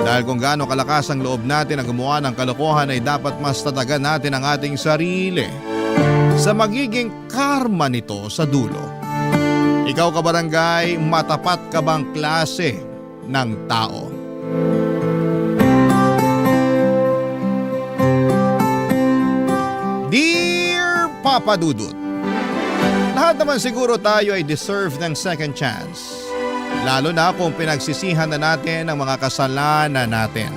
Dahil kung gaano kalakas ang loob natin na gumawa ng kalokohan, ay dapat mas tatagan natin ang ating sarili sa magiging karma nito sa dulo. Ikaw kabarangay, matapat ka bang klase ng tao? Dear Papa Dudut, lahat naman siguro tayo ay deserve ng second chance. Lalo na kung pinagsisihan na natin ang mga kasalanan natin.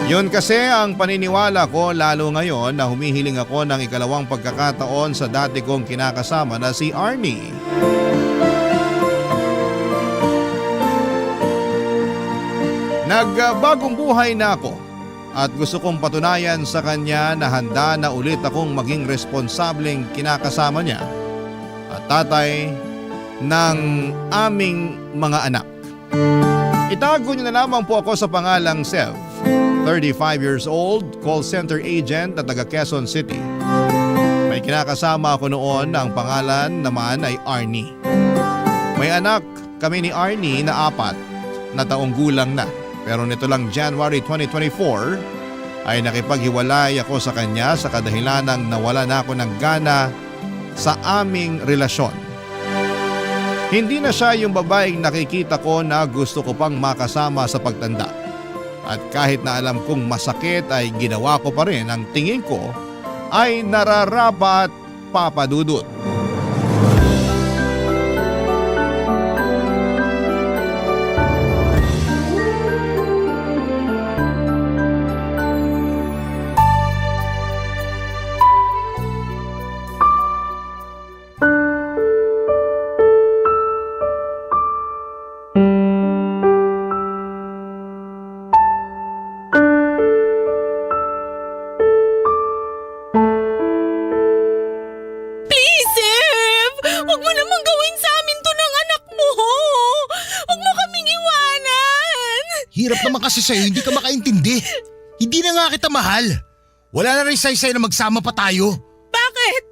Yun kasi ang paniniwala ko, lalo ngayon na humihiling ako ng ikalawang pagkakataon sa dati kong kinakasama na si Arnie. Nagbagong buhay na ako at gusto kong patunayan sa kanya na handa na ulit akong maging responsableng kinakasama niya at tatay ng aming mga anak. Itago niyo na lamang po ako sa pangalang Sev, 35 years old, call center agent na taga Quezon City. May kinakasama ako noon, ang pangalan naman ay Arnie. May anak kami ni Arnie na 4 na taong gulang na, pero nito lang January 2024 ay nakipaghiwalay ako sa kanya sa kadahilanang nawala na ako ng gana sa aming relasyon. Hindi na siya yung babaeng nakikita ko na gusto ko pang makasama sa pagtanda. At kahit na alam kong masakit ay ginawa ko pa rin, ang tingin ko ay nararapat, Papa Dudut. Hirap naman kasi sa'yo, hindi ka makaintindi. Hindi na nga kita mahal. Wala na rin saysay na magsama pa tayo. Bakit?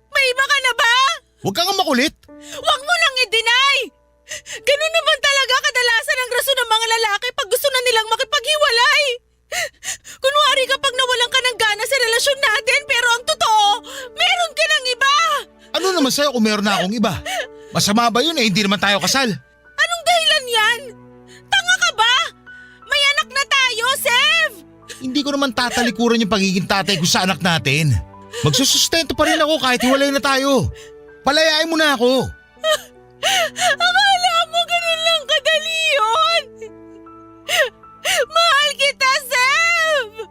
May iba ka na ba? Huwag ka nga makulit. Huwag mo nang i-deny! Ganun naman talaga kadalasan ang rason ng mga lalaki pag gusto na nilang makipaghiwalay. Kunwari kapag nawalan ka ng gana sa relasyon natin, pero ang totoo, meron ka ng iba. Ano naman sa'yo kung meron na akong iba? Masama ba yun hindi naman tayo kasal? Anong dahilan yan? Tanga ka ba? May anak na tayo, Sev! Hindi ko naman tatalikuran yung pagiging tatay ko sa anak natin. Magsusustento pa rin ako kahit hiwalay na tayo. Palayain mo na ako. Akala mo ganun lang kadali yun? Mahal kita, Sev!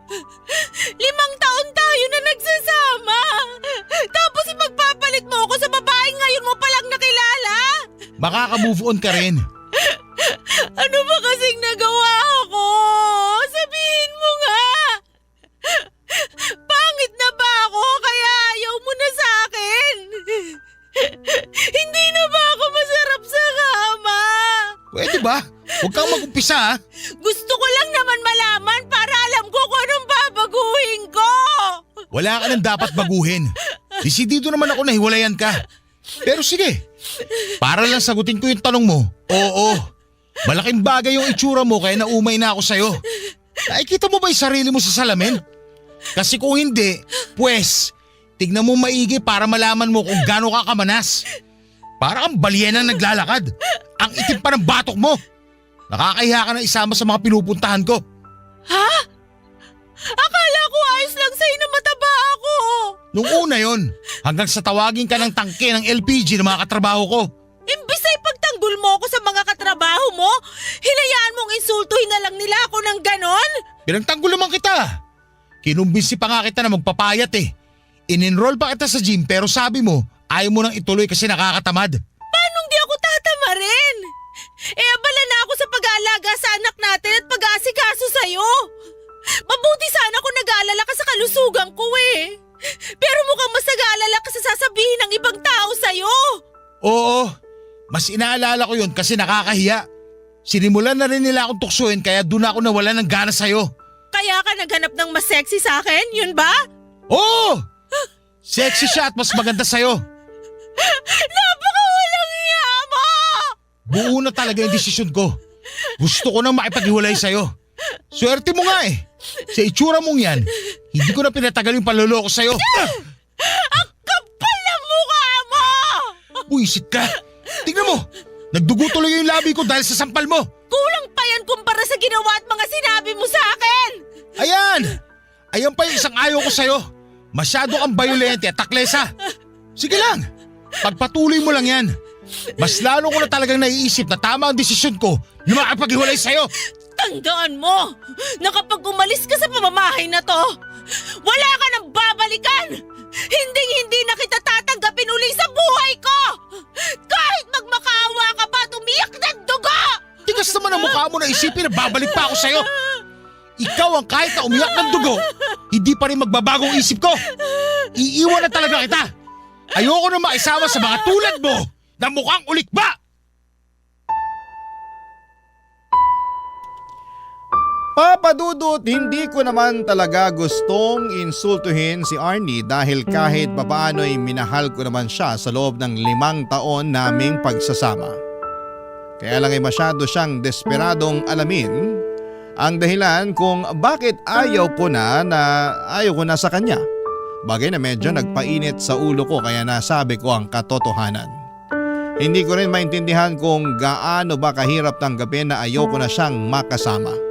5 taon tayo na nagsasama. Tapos ipagpapalit mo ako sa babaeng ngayon mo palang nakilala? Makaka-move on ka rin. Ano ba kasing nagawa ko? Sabihin mo nga! Gusto ko lang naman malaman para alam ko kung anong babaguhin ko. Wala ka nang dapat baguhin. Desidido naman ako na hiwalayan ka. Pero sige, para lang sagutin ko yung tanong mo. Oo, malaking bagay yung itsura mo kaya naumay na ako sa'yo. Nakikita mo ba yung sarili mo sa salamin? Kasi kung hindi, pues, tignan mo maigi para malaman mo kung gaano ka kamanas. Para kang balyenang naglalakad. Ang itim pa ng batok mo. Nakakahiya ka na isama sa mga pinupuntahan ko. Ha? Akala ko ayos lang sa'yo na mataba ako. Nung una yon, hanggang sa tawagin ka ng tangke ng LPG ng mga katrabaho ko. Imbis ay pagtanggol mo ako sa mga katrabaho mo, hinayaan mong insultuhin na lang nila ako ng ganon? Pinagtanggol naman kita. Kinumbinsi pa nga kita na magpapayat eh. In-enroll pa kita sa gym pero sabi mo, ayaw mo nang ituloy kasi nakakatamad. Paano di ako tatama rin? Abala na ako sa pag-aalaga sa anak natin at pag-aasikaso sa'yo. Mabuti sana kung nag-aalala ka sa kalusugan ko eh. Pero mukhang mas nag-aalala ka sa sasabihin ng ibang tao sa'yo. Oo, mas inaalala ko yun kasi nakakahiya. Sinimulan na rin nila akong tuksuin kaya doon ako nawala ng gana sa'yo. Kaya ka naghanap ng mas sexy sa akin, yun ba? Oo! Sexy siya at mas maganda sa'yo. Napakawalang iya mo! Buo na talaga yung desisyon ko. Gusto ko nang makipaghiwalay sa'yo. Swerte mo nga eh. Sa itsura mong yan, hindi ko na pinatagal yung panloloko sa'yo. Ang kapal ng mukha mo! Buisit ka. Tingnan mo, nagdugo tuloy yung labi ko dahil sa sampal mo. Kulang pa yan kumpara sa ginawa at mga sinabi mo sa akin! Ayan! Ayan pa yung isang ayaw ko sa'yo. Masyado kang bayolente at taklesa. Sige lang, pagpatuloy mo lang yan. Mas lalo ko na talagang naiisip na tama ang desisyon ko na makapaghiwalay sa'yo. Tandaan mo na kapag umalis ka sa pamamahay na to, wala ka nang babalikan! Hinding-hindi na kita tatanggapin uli sa buhay ko! Kahit magmakaawa ka pa at umiyak ng dugo! Tigas naman ang mukha mo na isipin na babalik pa ako sa'yo. Ikaw ang kahit na umiyak ng dugo, hindi pa rin magbabagong isip ko. Iiwan na talaga kita. Ayoko na maisama sa mga tulad mo na mukhang ulikba. Papa Dudut, hindi ko naman talaga gustong insultuhin si Arnie dahil kahit papaano ay minahal ko naman siya sa loob ng 5 taon naming pagsasama. Kaya lang ay masyado siyang desperadong alamin ang dahilan kung bakit ayaw ko na sa kanya. Bagay na medyo nagpainit sa ulo ko kaya nasabi ko ang katotohanan. Hindi ko rin maintindihan kung gaano ba kahirap tanggapin na ayoko na siyang makasama.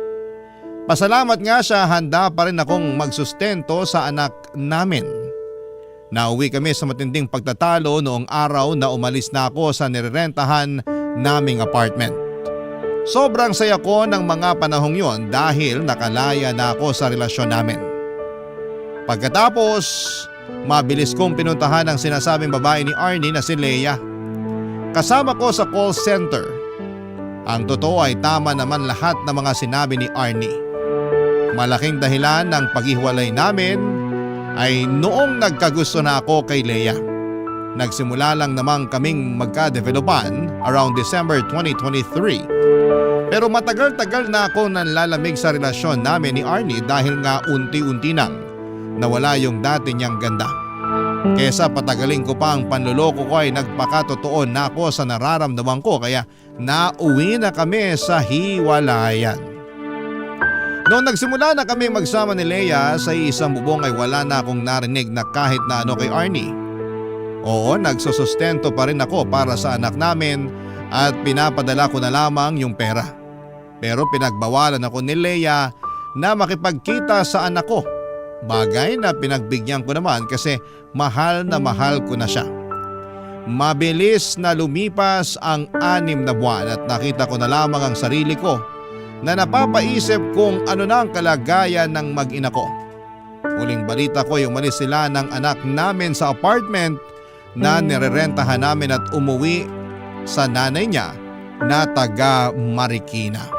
Pasalamat nga siya, handa pa rin akong magsustento sa anak namin. Nauwi kami sa matinding pagtatalo noong araw na umalis na ako sa nirerentahan naming apartment. Sobrang saya ko ng mga panahong yon dahil nakalaya na ako sa relasyon namin. Pagkatapos, mabilis kong pinuntahan ang sinasabing babae ni Arnie na si Leia. Kasama ko sa call center. Ang totoo ay tama naman lahat ng mga sinabi ni Arnie. Malaking dahilan ng paghiwalay namin ay noong nagkagusto na ako kay Leia. Nagsimula lang namang kaming magka-developan around December 2023. Pero matagal-tagal na ako nanlalamig sa relasyon namin ni Arnie dahil nga unti-unti nang nawala yung dati niyang ganda. Kesa patagalin ko pa ang panloloko ko ay nagpakatotoo na ako sa nararamdaman ko kaya nauwi na kami sa hiwalayan. Noong nagsimula na kami magsama ni Leia sa isang bubong ay wala na akong narinig na kahit na ano kay Arnie. Oo, nagsusustento pa rin ako para sa anak namin at pinapadala ko na lamang yung pera. Pero pinagbawalan ako ni Leia na makipagkita sa anak ko. Bagay na pinagbigyan ko naman kasi mahal ko na siya. Mabilis na lumipas ang 6 na buwan at nakita ko na lamang ang sarili ko na napapaisip kung ano na ang kalagayan ng mag-ina ko. Huling balita ko ay umalis sila ng anak namin sa apartment na nirerentahan namin at umuwi sa nanay niya na taga Marikina.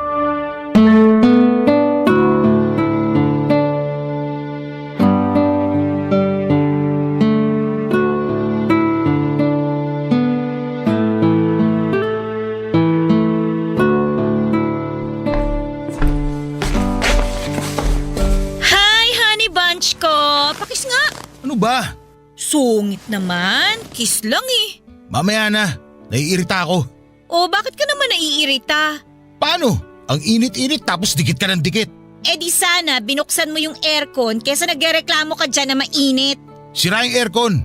Ano ba? Sungit naman, kiss lang eh. Mamaya na. Naiirita ako. O bakit ka naman naiirita? Paano? Ang init-init tapos dikit ka ng dikit. Eh di sana binuksan mo yung aircon kesa nagrereklamo ka dyan na mainit. Sira yung aircon.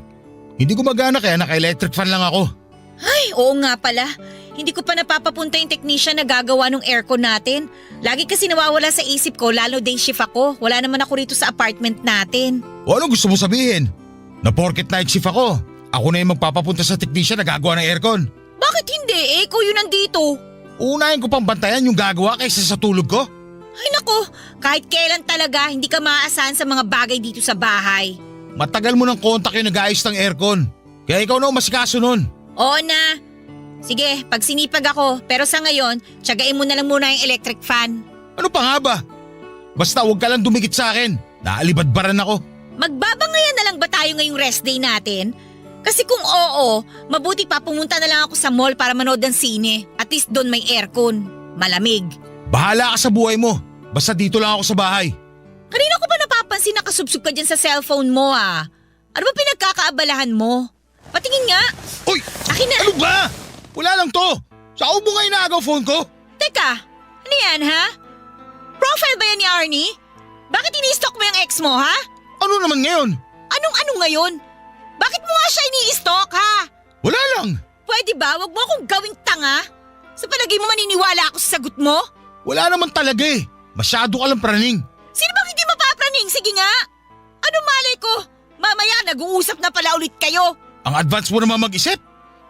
Hindi gumagana kaya naka-electric fan lang ako. Ay, oo nga pala. Hindi ko pa napapapunta yung technician na gagawa ng aircon natin. Lagi kasi nawawala sa isip ko, lalo day shift ako. Wala naman ako rito sa apartment natin. O anong gusto mo sabihin? Na porket night shift ako, ako na yung magpapapunta sa technician na gagawa ng aircon. Bakit hindi? Eh, ikaw yun nandito. Unahin ko pang bantayan yung gagawa kaysa sa tulog ko. Ay nako, kahit kailan talaga hindi ka maaasahan sa mga bagay dito sa bahay. Matagal mo ng kontak yung nag-aayos ng aircon. Kaya ikaw na ang masikaso nun. Oo na. Sige, pag sinipag ako, pero sa ngayon, tiyagain mo na lang muna yung electric fan. Ano pa nga ba? Basta huwag ka lang dumikit sa akin. Naalibadbaran ako. Magbabangayan na lang ba tayo ngayong rest day natin? Kasi kung oo, mabuti pa pumunta na lang ako sa mall para manood ng sine. At least doon may aircon. Malamig. Bahala ka sa buhay mo. Basta dito lang ako sa bahay. Kanina ko ba napapansin na kasubsob ka dyan sa cellphone mo ah? Ano ba pinagkakaabalahan mo? Patingin nga. Uy! Akin na. Ano ba? Wala lang to. Sa ubo nga inaagaw phone ko. Teka, ano yan ha? Profile ba yan ni Arnie? Bakit ini-stalk mo yung ex mo ha? Ano naman ngayon? Anong ngayon? Bakit mo nga siya ini-stalk ha? Wala lang. Pwede ba wag mo akong gawing tanga? Sa palagay mo maniniwala ako sa sagot mo? Wala naman talaga eh. Masyado ka lang praning. Sino bang hindi mapapraning? Sige nga. Ano malay ko? Mamaya nag-uusap na pala ulit kayo. Ang advance mo naman mag-isip.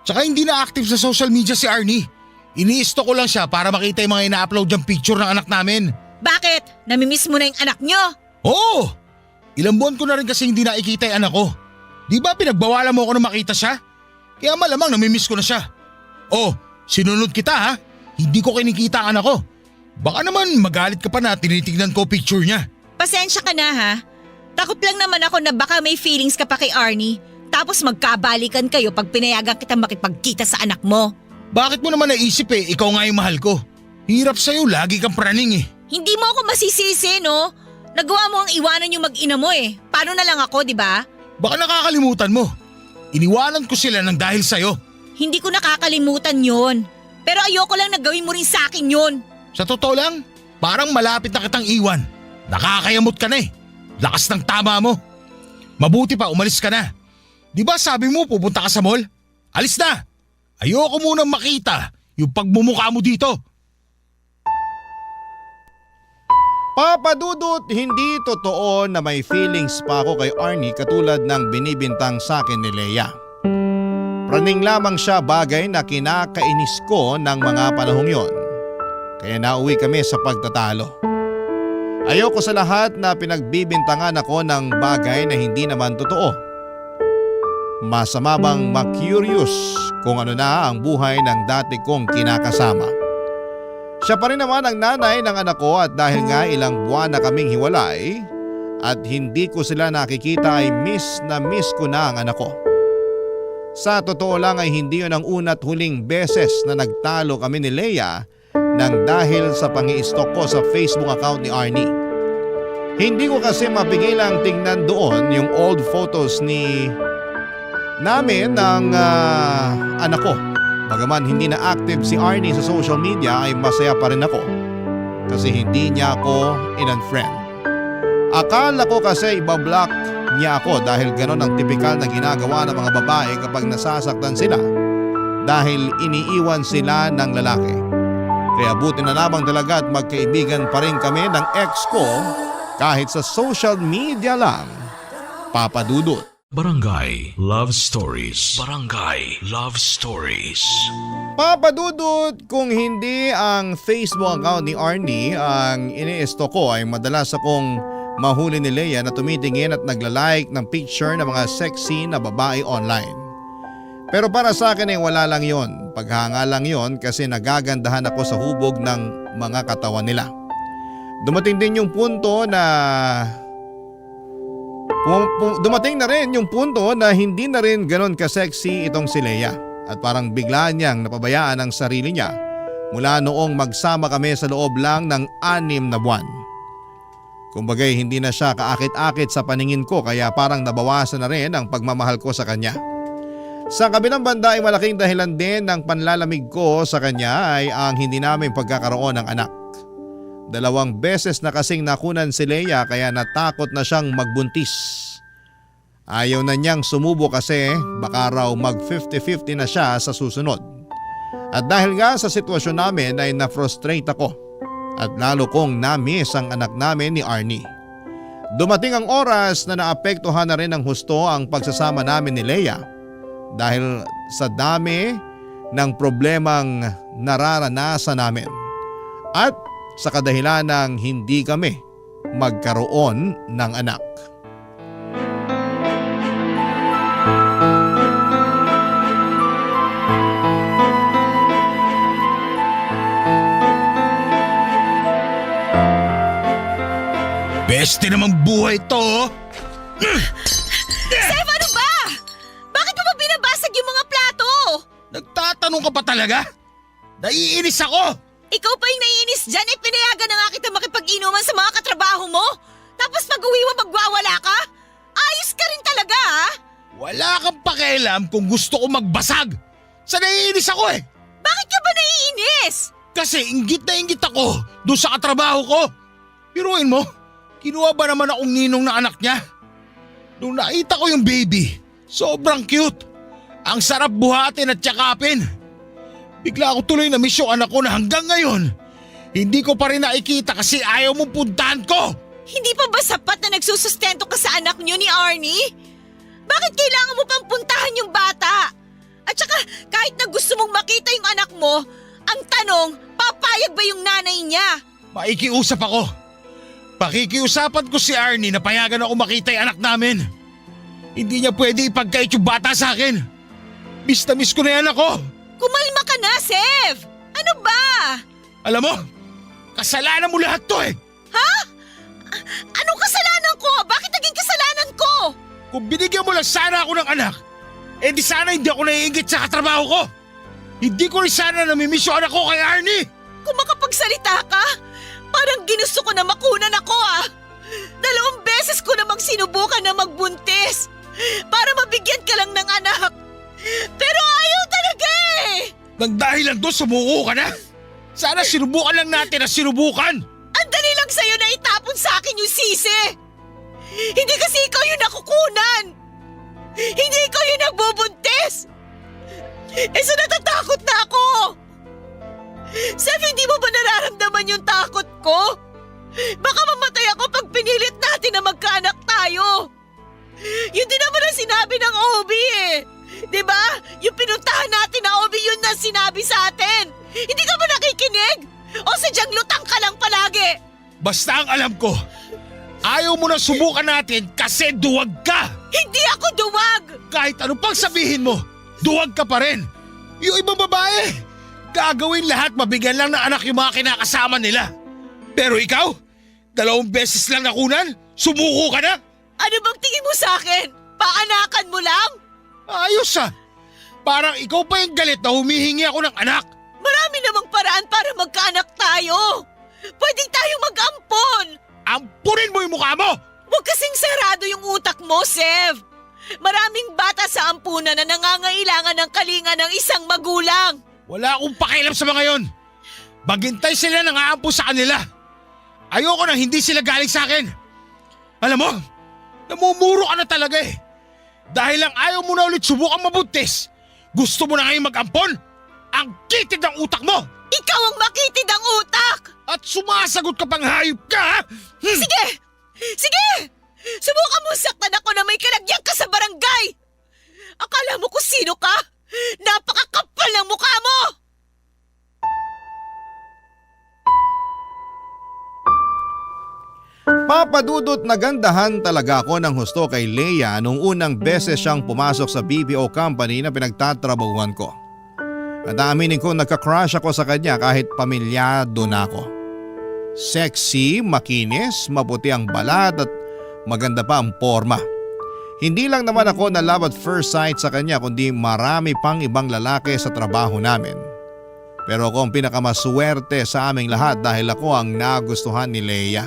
Tsaka hindi na active sa social media si Arnie. Ini-stalk ko lang siya para makita yung mga ina-upload yung picture ng anak namin. Bakit? Namimiss mo na yung anak nyo? Oo! Ilang buwan ko na rin kasi hindi nakikita yung anak ko. Di ba pinagbawalan mo ako na makita siya? Kaya malamang namimiss ko na siya. Oh, sinunod kita ha? Hindi ko kinikita ang anak ko. Baka naman magalit ka pa na tinitignan ko picture niya. Pasensya ka na ha. Takot lang naman ako na baka may feelings ka pa kay Arnie. Tapos magkabalikan kayo pag pinayagan kita makipagkita sa anak mo. Bakit mo naman naisip eh, ikaw nga yung mahal ko. Hirap sa'yo, lagi kang praning eh. Hindi mo ako masisisi no? Nagawa mo ang iwanan yung mag-ina mo eh. Paano na lang ako, di ba? Baka nakakalimutan mo. Iniwanan ko sila ng dahil sa'yo. Hindi ko nakakalimutan yon. Pero ayoko lang na gawin mo rin sa akin yon. Sa totoo lang, parang malapit na kitang iwan. Nakakayamot ka na eh. Lakas ng tama mo. Mabuti pa, umalis ka na. Di ba sabi mo pupunta ka sa mall? Alis na! Ayoko munang makita yung pagmumukha mo dito. Papa Dudut, hindi totoo na may feelings pa ako kay Arnie katulad ng binibintang sa akin ni Leia. Praning lamang siya, bagay na kinakainis ko ng mga panahong yon. Kaya nauwi kami sa pagtatalo. Ayoko sa lahat na pinagbibintangan ako ng bagay na hindi naman totoo. Masama bang ma-curious kung ano na ang buhay ng dati kong kinakasama? Siya pa rin naman ang nanay ng anak ko at dahil nga ilang buwan na kaming hiwalay at hindi ko sila nakikita ay miss na miss ko na ang anak ko. Sa totoo lang ay hindi yun ang una't huling beses na nagtalo kami ni Leia nang dahil sa pangi-stalk ko sa Facebook account ni Arnie. Hindi ko kasi mapigilang tingnan doon yung old photos namin ng anak ko. Bagaman hindi na active si Arnie sa social media ay masaya pa rin ako kasi hindi niya ako in-unfriend. Akala ko kasi ibablock niya ako dahil ganon ang tipikal na ginagawa ng mga babae kapag nasasaktan sila dahil iniiwan sila ng lalaki. Kaya buti na lamang talaga at magkaibigan pa rin kami ng ex ko kahit sa social media lang. Papa Dudut. Barangay Love Stories. Barangay Love Stories. Papa Dudut, kung hindi ang Facebook account ni Arnie ang ini-stalk ko ay madalas akong mahuli ni Leia na tumitingin at nagla-like ng picture ng mga sexy na babae online. Pero para sa akin ay wala lang yon. Paghanga lang yon kasi nagagandahan ako sa hubog ng mga katawan nila. Dumating din yung punto na dumating na rin yung punto na hindi na rin ganon ka-sexy itong si Leia at parang bigla niyang napabayaan ang sarili niya mula noong magsama kami sa loob lang ng 6 na buwan. Kumbagay hindi na siya kaakit-akit sa paningin ko kaya parang nabawasan na rin ang pagmamahal ko sa kanya. Sa kabilang banda ay malaking dahilan din ng panlalamig ko sa kanya ay ang hindi namin pagkakaroon ng anak. 2 beses na kasing nakunan si Leia kaya natakot na siyang magbuntis. Ayaw na niyang sumubo kasi baka raw mag 50-50 na siya sa susunod. At dahil nga sa sitwasyon namin ay na-frustrate ako at lalo kong na-miss ang anak namin ni Arnie. Dumating ang oras na naapektuhan na rin ng husto ang pagsasama namin ni Leia dahil sa dami ng problemang nararanasan namin at sa kadahilan ng hindi kami magkaroon ng anak. Beste namang buhay to. Sef, ano ba? Bakit mo ba binabasag yung mga plato? Nagtatanong ka pa talaga? Naiinis ako. Ikaw pa yung naiinis dyan pinayagan na nga kita makipag-inuman sa mga katrabaho mo? Tapos pag-uwi mo magwawala ka? Ayos ka rin talaga ha? Wala kang pakialam kung gusto ko magbasag. Sa naiinis ako eh. Bakit ka ba naiinis? Kasi inggit na inggit ako doon sa katrabaho ko. Piruin mo, kinuha ba naman akong ninong na anak niya? Nung nakita ko yung baby, sobrang cute. Ang sarap buhatin at yakapin. Bigla ako tuloy na miss yung anak ko na hanggang ngayon hindi ko pa rin nakikita kasi ayaw mong puntahan ko. Hindi pa ba sapat na nagsusustento ka sa anak niyo ni Arnie? Bakit kailangan mo pang puntahan yung bata? At saka kahit na gusto mong makita yung anak mo, ang tanong, papayag ba yung nanay niya? Maikiusap ako. Pakikiusapan ko si Arnie na payagan ako makita yung anak namin. Hindi niya pwede ipagkait yung bata sa akin. Miss na miss ko na yan ako. Kumalma ka na, Sev! Ano ba? Alam mo, kasalanan mo lahat to eh. Ha? Anong kasalanan ko? Bakit naging kasalanan ko? Kung binigyan mo lang sana ako ng anak, eh di sana hindi ako naiingit sa katrabaho ko. Hindi ko rin sana namimiss yung anak ko kay Arnie. Kung makapagsalita ka, parang ginusto ko na makunan ako ah. 2 beses ko namang sinubukan na magbuntis para mabigyan ka lang ng anak. Pero ayaw talaga eh! Nang dahil lang doon sumuko ka na. Sana sinubukan lang natin na sinubukan. Ang dali lang sa'yo na itapon sa akin yung sisi. Hindi kasi ikaw yung nakukunan. Hindi ikaw yung nagbubuntis. Eh so natatakot na ako. Sef, hindi mo ba nararamdaman yung takot ko? Baka mamatay ako pag pinilit natin na magkaanak tayo. Yun din naman ang sinabi ng OB eh. Diba? Yung pinuntahan natin na OB yun na sinabi sa atin. Hindi ka ba nakikinig? O sadyang lutang ka lang palagi? Basta ang alam ko, ayaw mo na subukan natin kasi duwag ka. Hindi ako duwag! Kahit ano pang sabihin mo, duwag ka pa rin. Yung ibang babae, gagawin lahat mabigyan lang ng anak yung mga kinakasama nila. Pero ikaw, 2 beses lang nakunan, sumuko ka na. Ano bang tingin mo sa akin? Paanakan mo lang? Ayos ah. Parang ikaw pa yung galit na humihingi ako ng anak. Marami namang paraan para magkaanak tayo. Pwedeng tayo mag-ampon. Ampunin mo yung mukha mo! Huwag kasing sarado yung utak mo, Sev. Maraming bata sa ampunan na nangangailangan ng kalinga ng isang magulang. Wala akong pakialam sa mga yon. Maghintay sila nang aampo sa kanila. Ayoko na hindi sila galing sa akin. Alam mo, namumuro ka na talaga eh. Dahil lang ayaw mo na ulit subukan mabuntis. Gusto mo na ngayon mag-ampon? Ang kitid ng utak mo! Ikaw ang makitid ang utak! At sumasagot ka pang hayop ka ha? Sige! Sige! Subukan mo saktan ako na may kalagyan ka sa barangay! Akala mo kung sino ka? Napakakapal ng mukha mo! Papadudot nagandahan talaga ako ng husto kay Leia nung unang beses siyang pumasok sa BPO company na pinagtatrabahuan ko. At aminin ko nagka-crush ako sa kanya kahit pamilyado na ako. Sexy, makinis, maputi ang balat at maganda pa ang forma. Hindi lang naman ako na love at first sight sa kanya kundi marami pang ibang lalaki sa trabaho namin. Pero ako ang pinakamaswerte sa aming lahat dahil ako ang nagustuhan ni Leia.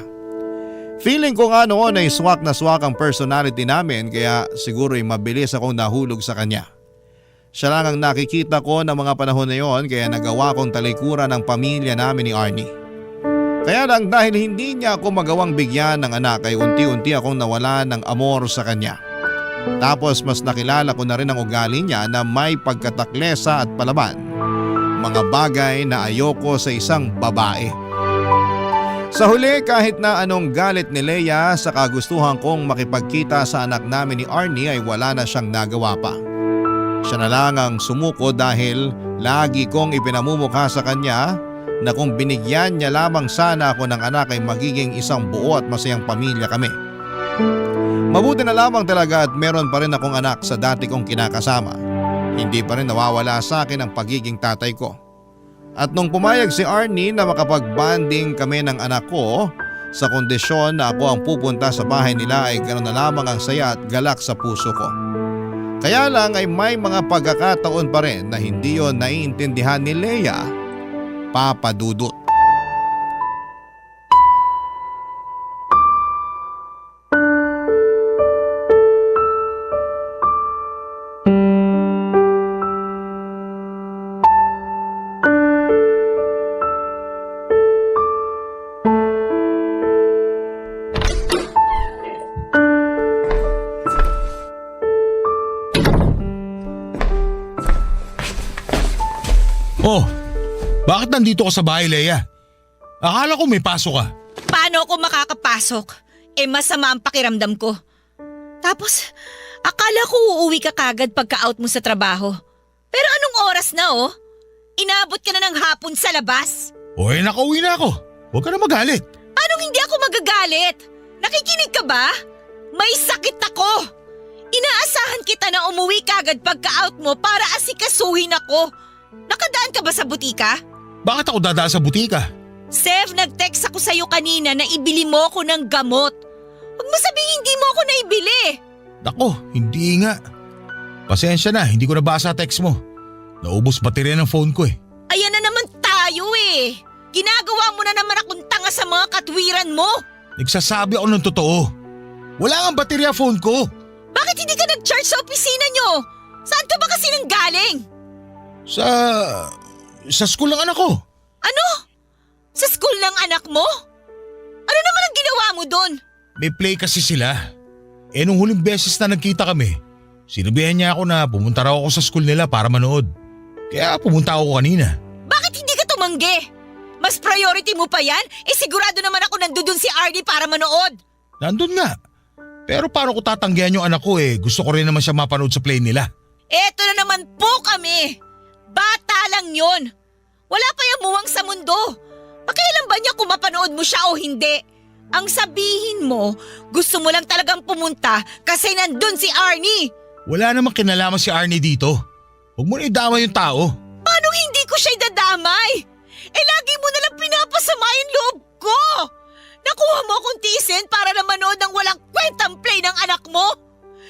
Feeling ko nga noon ay swak na swak ang personality namin kaya siguro ay mabilis akong nahulog sa kanya. Siya lang ang nakikita ko ng mga panahon na yon kaya nagawa kong talikuran ang pamilya namin ni Arnie. Kaya lang dahil hindi niya ako magawang bigyan ng anak ay unti-unti akong nawala ng amor sa kanya. Tapos mas nakilala ko na rin ang ugali niya na may pagkataklesa at palaban. Mga bagay na ayoko sa isang babae. Sa huli kahit na anong galit ni Leia sa kagustuhan kong makipagkita sa anak namin ni Arnie ay wala na siyang nagawa pa. Siya na lang ang sumuko dahil lagi kong ipinamumukha sa kanya na kung binigyan niya lamang sana ako ng anak ay magiging isang buo at masayang pamilya kami. Mabuti na lamang talaga at meron pa rin akong anak sa dati kong kinakasama. Hindi pa rin nawawala sa akin ang pagiging tatay ko. At nung pumayag si Arnie na makapag-banding kami ng anak ko sa kondisyon na ako ang pupunta sa bahay nila ay ganoon na lamang ang saya at galak sa puso ko. Kaya lang ay may mga pagkakataon pa rin na hindi yon naiintindihan ni Leia, Papa Dudut. Oh, bakit nandito ka sa bahay, Leia? Akala ko may pasok ka. Paano ako makakapasok? Masama ang pakiramdam ko. Tapos, akala ko uuwi ka kagad pagka-out mo sa trabaho. Pero anong oras na Inabot ka na ng hapon sa labas. Nakauwi na ako. Huwag ka na magalit. Paano hindi ako magagalit? Nakikinig ka ba? May sakit ako. Inaasahan kita na umuwi kagad pagka-out mo para asikasuhin ako. Nakadaan ka ba sa butika? Bakit ako dadaan sa butika? Sev, nag-text ako sa'yo kanina na ibili mo ako ng gamot. Huwag mo sabihin hindi mo ako naibili. Nako, hindi nga. Pasensya na, hindi ko nabasa text mo. Naubos baterya ng phone ko Ayan na naman tayo Ginagawa mo na naman akong tanga sa mga katwiran mo. Nagsasabi ako ng totoo. Wala nga baterya phone ko. Bakit hindi ka nag-charge sa opisina nyo? Saan ka ba kasi nang galing? Sa school ng anak ko. Ano? Sa school ng anak mo? Ano naman ang ginawa mo doon? May play kasi sila. Nung huling beses na nagkita kami, sinabihan niya ako na pumunta raw ako sa school nila para manood. Kaya pumunta ako kanina. Bakit hindi ka tumanggi? Mas priority mo pa yan? Sigurado naman ako nandun si Arnie para manood. Nandun nga. Pero paano ko tatanggihan yung anak ko Gusto ko rin naman siya mapanood sa play nila. Eto na naman po kami. Bata lang yon. Wala pa yung muwang sa mundo. Pakialam ba niya kung mapanood mo siya o hindi? Ang sabihin mo, gusto mo lang talagang pumunta kasi nandun si Arnie. Wala namang kinalaman si Arnie dito. Huwag mo na idama yung tao. Paano hindi ko siya idadamay? Lagi mo nalang pinapasama yung loob ko. Nakuha mo akong tiisin para na manood ng walang kwentang play ng anak mo.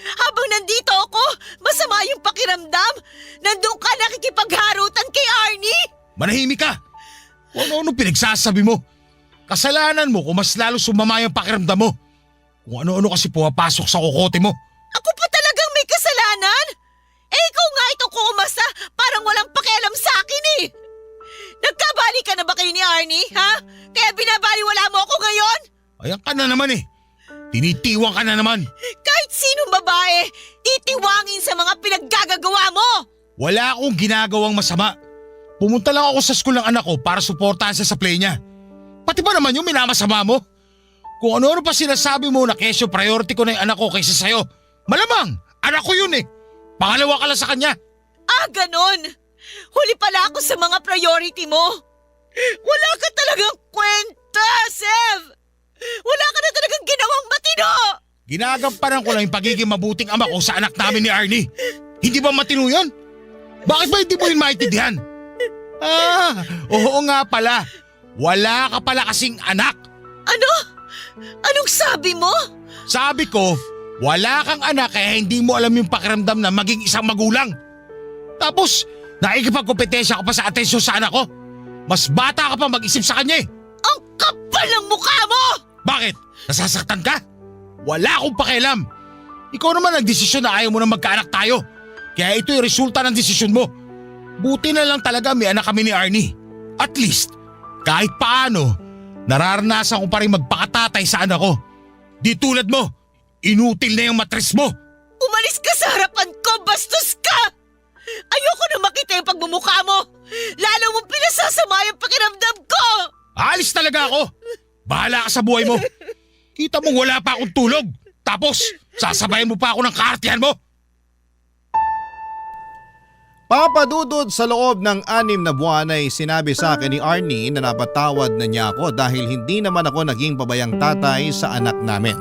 Habang nandito ako, masama yung pakiramdam. Nandun ka nakikipagharutan kay Arnie. Manahimik ka! Ano pinagsasabi mo? Kasalanan mo kung mas lalo sumama yung pakiramdam mo. Kung ano-ano kasi pumapasok sa kokote mo. Ako pa talagang may kasalanan? Ikaw nga itong kuumasa, parang walang pakialam sa akin Nagkabali ka na ba kayo ni Arnie, ha? Kaya binabaliwala mo ako ngayon? Ayan ka na naman Tinitiwang ka na naman. Kahit sinong babae, titiwangin sa mga pinaggagawa mo. Wala akong ginagawang masama. Pumunta lang ako sa school ng anak ko para suportahan siya sa play niya. Pati ba naman yung minamasama mo? Kung ano-ano pa sinasabi mo na kesyo priority ko na yung anak ko kaysa sa'yo. Malamang, anak ko yun Pangalawa ka lang sa kanya. Ganon. Huli pala ako sa mga priority mo. Wala ka talagang kwenta, Sev. Wala ka na talagang ginawang matino. Ginagampanan ko lang yung pagiging mabuting ama ko sa anak namin ni Arnie. Hindi ba matino yun? Bakit ba hindi mo yun maintindihan? Oo nga pala. Wala ka pala kasing anak. Ano? Anong sabi mo? Sabi ko, wala kang anak kaya hindi mo alam yung pakiramdam na maging isang magulang. Tapos, nakikipagkompetensya ka pa sa atensyon sa anak ko. Mas bata ka pa mag-isip sa kanya Ang kapal ng mukha mo! Bakit? Nasasaktan ka? Wala akong pakialam. Ikaw naman nagdesisyon na ayaw mo na magkaanak tayo. Kaya ito yung resulta ng desisyon mo. Buti na lang talaga may anak kami ni Arnie. At least, kahit paano, nararanasan ko pa rin magpakatatay sa anak ko. Di tulad mo, inutil na yung matres mo. Umalis ka sa harapan ko, bastos ka! Ayoko na makita yung pagmumukha mo! Lalo mo pinasasama yung pakiramdam ko! Alis talaga ako. Bahala ka sa buhay mo. Kita mo wala pa akong tulog. Tapos, sasabayan mo pa ako ng kaartihan mo. Papadudod, sa loob ng 6 na buwan ay sinabi sa akin ni Arnie na napatawad na niya ako dahil hindi naman ako naging babayang tatay sa anak namin.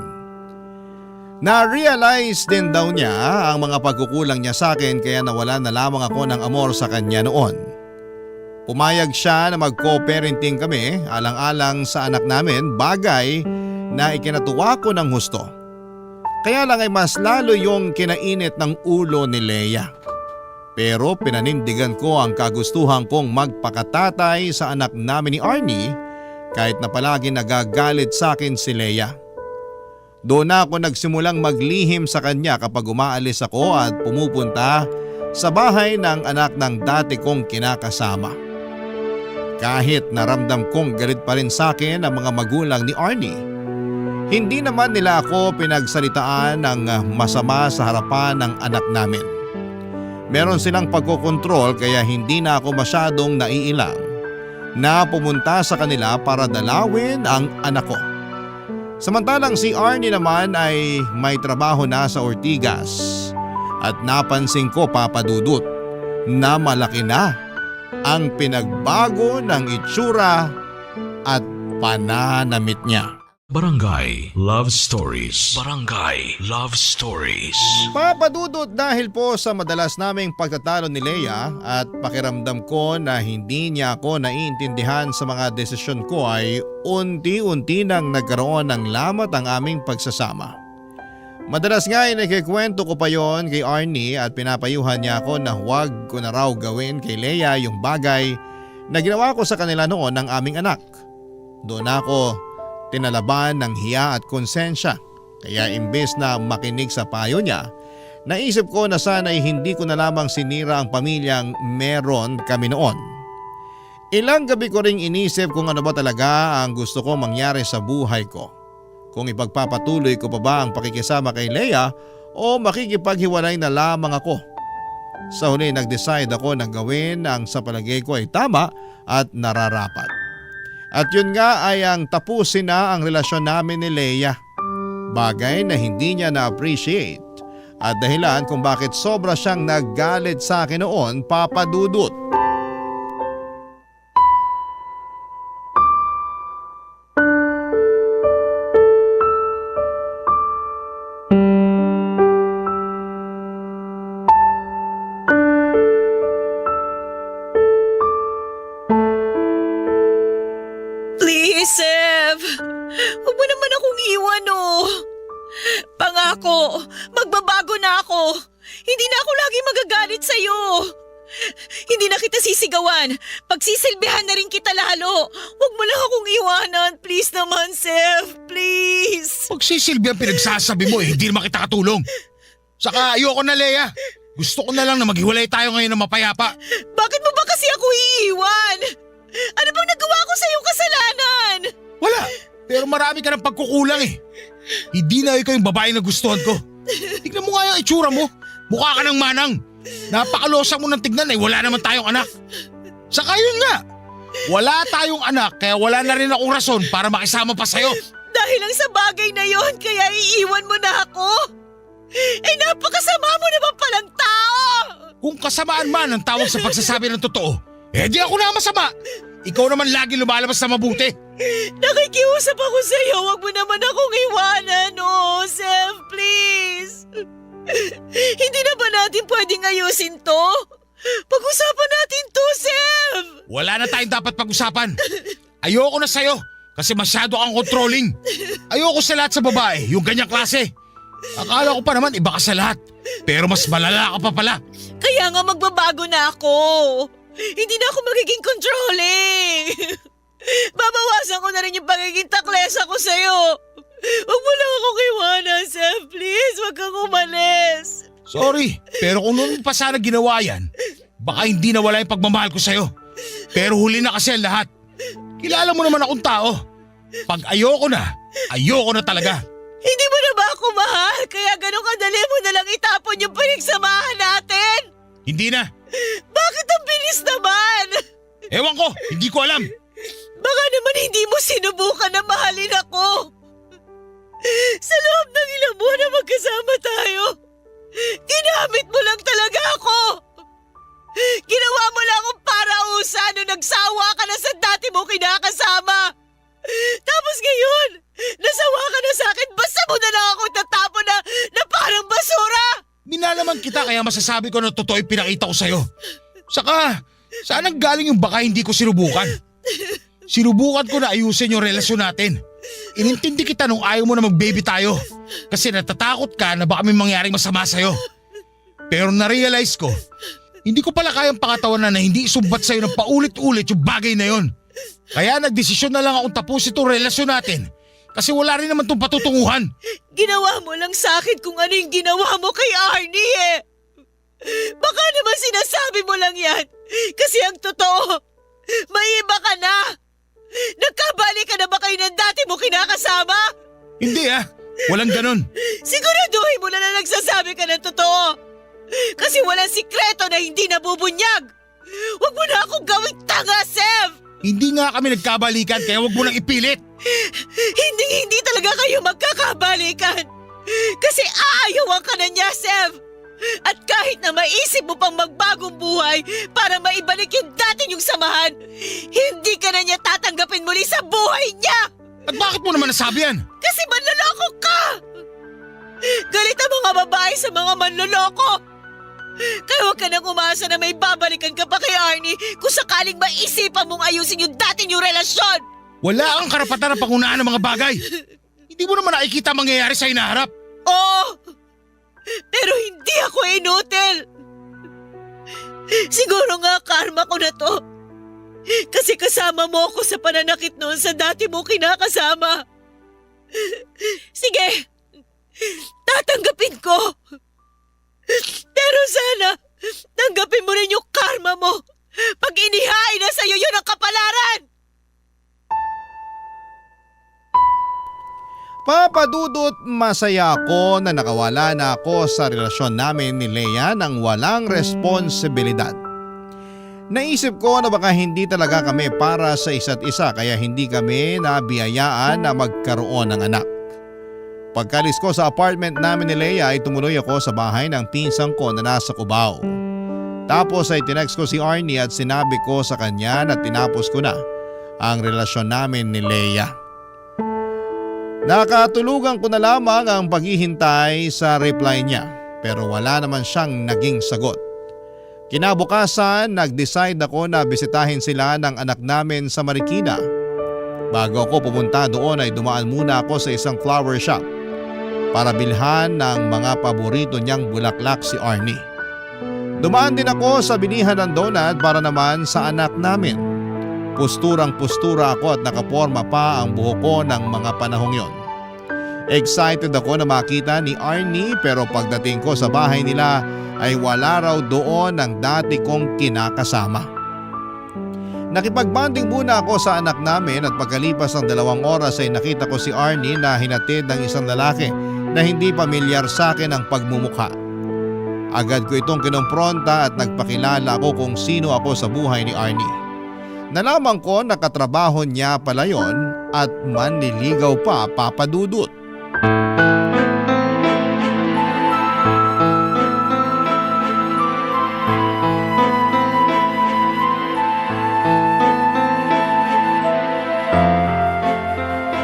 Na-realize din daw niya ang mga pagkukulang niya sa akin kaya nawala na lamang ako ng amor sa kanya noon. Pumayag siya na mag-co-parenting kami alang-alang sa anak namin, bagay na ikinatuwa ko ng husto. Kaya lang ay mas lalo yung kinainit ng ulo ni Leia. Pero pinanindigan ko ang kagustuhan kong magpakatatay sa anak namin ni Arnie kahit na palagi nagagalit sa akin si Leia. Doon na ako nagsimulang maglihim sa kanya kapag umaalis ako at pumupunta sa bahay ng anak ng dati kong kinakasama. Kahit naramdam kong galit pa rin sa akin ang mga magulang ni Arnie, hindi naman nila ako pinagsalitaan ng masama sa harapan ng anak namin. Meron silang pagkokontrol kaya hindi na ako masyadong naiilang na pumunta sa kanila para dalawin ang anak ko. Samantalang si Arnie naman ay may trabaho na sa Ortigas at napansin ko, Papadudot, na malaki na ang pinagbago ng itsura at pananamit niya. Barangay Love Stories. Barangay Love Stories. Papadudot, dahil po sa madalas naming pagtatalo ni Leia at pakiramdam ko na hindi niya ako naiintindihan sa mga desisyon ko ay unti-unti nang nagkaroon ng lamat ang aming pagsasama. Madalas nga ay nakikwento ko pa yon kay Arnie at pinapayuhan niya ako na huwag ko na raw gawin kay Leia yung bagay na ginawa ko sa kanila noon ng aming anak. Doon ako tinalaban ng hiya at konsensya. Kaya imbes na makinig sa payo niya, naisip ko na sana'y hindi ko na lamang sinira ang pamilyang meron kami noon. Ilang gabi ko ring inisip kung ano ba talaga ang gusto ko mangyari sa buhay ko. Kung ipagpapatuloy ko pa ba ang pakikisama kay Leia o makikipaghiwalay na lamang ako. Sa huli nag-decide ako na gawin ang sa palagay ko ay tama at nararapat. At yun nga ay ang tapusin na ang relasyon namin ni Leia. Bagay na hindi niya na-appreciate at dahilan kung bakit sobra siyang naggalit sa akin noon, Papadudot. Sev, huwag mo naman akong iwan Pangako, magbabago na ako. Hindi na ako lagi magagalit sa'yo. Hindi na kita sisigawan. Pagsisilbihan na rin kita lalo. Huwag mo lang akong iwanan. Please naman, Sev. Please. Pagsisilbi ang pinagsasabi mo hindi naman kita katulong. Saka ayoko na, Leia. Gusto ko na lang na maghiwalay tayo ngayon ng mapayapa. Bakit mo ba kasi ako iiwan? Ano bang nagawa ko sa iyong kasalanan? Wala, pero marami ka ng pagkukulang eh. Hindi na ikaw yung babae na gustuhan ko. Tignan mo nga yung itsura mo. Mukha ka ng manang. Napakalosa mo ng tignan eh, wala naman tayong anak. Saka yun nga, wala tayong anak kaya wala na rin akong rason para makisama pa sa'yo. Dahil lang sa bagay na yon kaya iiwan mo na ako? Eh napakasama mo naman palang tao! Kung kasamaan man ang tawag sa pagsasabi ng totoo, eh di ako na masama. Ikaw naman lagi lumalabas na mabuti. Nakikiusap ako sa iyo. Huwag mo naman akong iwanan, Sev, please. Hindi na ba natin pwedeng ayusin to? Pag-usapan natin to, Sev. Wala na tayong dapat pag-usapan. Ayoko na sa'yo kasi masyado kang controlling. Ayoko sa lahat sa babae, yung ganyang klase. Akala ko pa naman iba ka sa lahat. Pero mas malala ka pa pala. Kaya nga magbabago na ako. Hindi na ako magiging controlling. Babawasan ko na rin yung pagiging taklesa ko sa'yo. Huwag mo lang akong iwanan, Seth. Please, huwag kang umalis. Sorry, pero kung noon pa sana ginawa yan, baka hindi nawala yung pagmamahal ko sa'yo. Pero huli na kasi ang lahat. Kilala mo naman akong tao. Pag ayoko na talaga. Hindi mo na ba ako mahal? Kaya ganun kadali mo na lang itapon yung pinagsamahan natin? Hindi na. Bakit ang bilis naman? Ewan ko, hindi ko alam. Baka naman hindi mo sinubukan na mahalin ako. Sa loob ng ilang buwan na magkasama tayo, ginamit mo lang talaga ako. Ginawa mo lang akong parausa nung nagsawa ka na sa dati mo kinakasama. Tapos ngayon, nasawa ka na sa akin, basta mo na lang ako tatapon na parang basura. Minalaman kita kaya masasabi ko na totoo yung pinakita ko sa'yo. Saka, saan ang galing yung baka hindi ko sinubukan? Sinubukan ko na ayusin yung relasyon natin. Inintindi kita nung ayaw mo na mag-baby tayo. Kasi natatakot ka na baka may mangyaring masama sa'yo. Pero na-realize ko, hindi ko pala kayang pakatawanan na hindi isumbat sa'yo ng paulit-ulit yung bagay na yon. Kaya nagdesisyon na lang akong tapusin itong relasyon natin. Kasi wala rin naman itong patutunguhan. Ginawa mo lang sa akin kung ano yung ginawa mo kay Arnie eh. Baka naman sinasabi mo lang yan. Kasi ang totoo, may iba ka na. Nagkabali ka na ba kayo ng dati mo kinakasama? Hindi walang ganon. Siguraduhin mo na nagsasabi ka ng totoo. Kasi walang sikreto na hindi nabubunyag. Huwag mo na akong gawing tanga, Sev! Hindi nga kami nagkabalikan kaya wag mo nang ipilit. Hindi talaga kayo magkakabalikan. Kasi aayawan ka na niya, Sev. At kahit na maisip mo pang magbagong buhay para maibalik yung dati niyong samahan, hindi ka na niya tatanggapin muli sa buhay niya. At bakit mo naman nasabi yan? Kasi manloloko ka. Galit ang mga babae sa mga manloloko. Kaya huwag ka nang umasa na may babalikan ka pa kay Arnie kung sakaling maisipan mong ayusin yung dati niyong relasyon. Wala kang karapatan na pangunahan ng mga bagay. Hindi mo naman nakikita mangyayari sa hinaharap. Oo, pero hindi ako inutil. Siguro nga karma ko na to. Kasi kasama mo ako sa pananakit noon sa dati mo kinakasama. Sige, tatanggapin ko. Pero sana, tanggapin mo rin yung karma mo pag inihain na sa'yo yun ang kapalaran. Papa Dudut, masaya ako na nakawala na ako sa relasyon namin ni Lea nang walang responsibilidad. Naisip ko na baka hindi talaga kami para sa isa't isa kaya hindi kami nabiyayaan na magkaroon ng anak. Pagkalis ko sa apartment namin ni Lea ay tumuloy ako sa bahay ng pinsang ko na nasa Cubao. Tapos ay tinext ko si Arnie at sinabi ko sa kanya na tinapos ko na ang relasyon namin ni Lea. Nakatulugan ko na lamang ang paghihintay sa reply niya pero wala naman siyang naging sagot. Kinabukasan, nag-decide ako na bisitahin sila ng anak namin sa Marikina. Bago ako pumunta doon ay dumaan muna ako sa isang flower shop para bilhan ng mga paborito niyang bulaklak si Arnie. Dumaan din ako sa bilihan ng donut para naman sa anak namin. Pusturang-pustura ako at nakaporma pa ang buhok ko ng mga panahong yon. Excited ako na makita ni Arnie pero pagdating ko sa bahay nila ay wala raw doon ang dati kong kinakasama. Nakipagbanding muna ako sa anak namin at pagkalipas ng 2 oras ay nakita ko si Arnie na hinatid ng isang lalaki na hindi pamilyar sa akin ang pagmumukha. Agad ko itong kinompronta at nagpakilala ako kung sino ako sa buhay ni Arnie. Nalaman ko na katrabaho niya pala yon at manliligaw pa, Papa Dudut.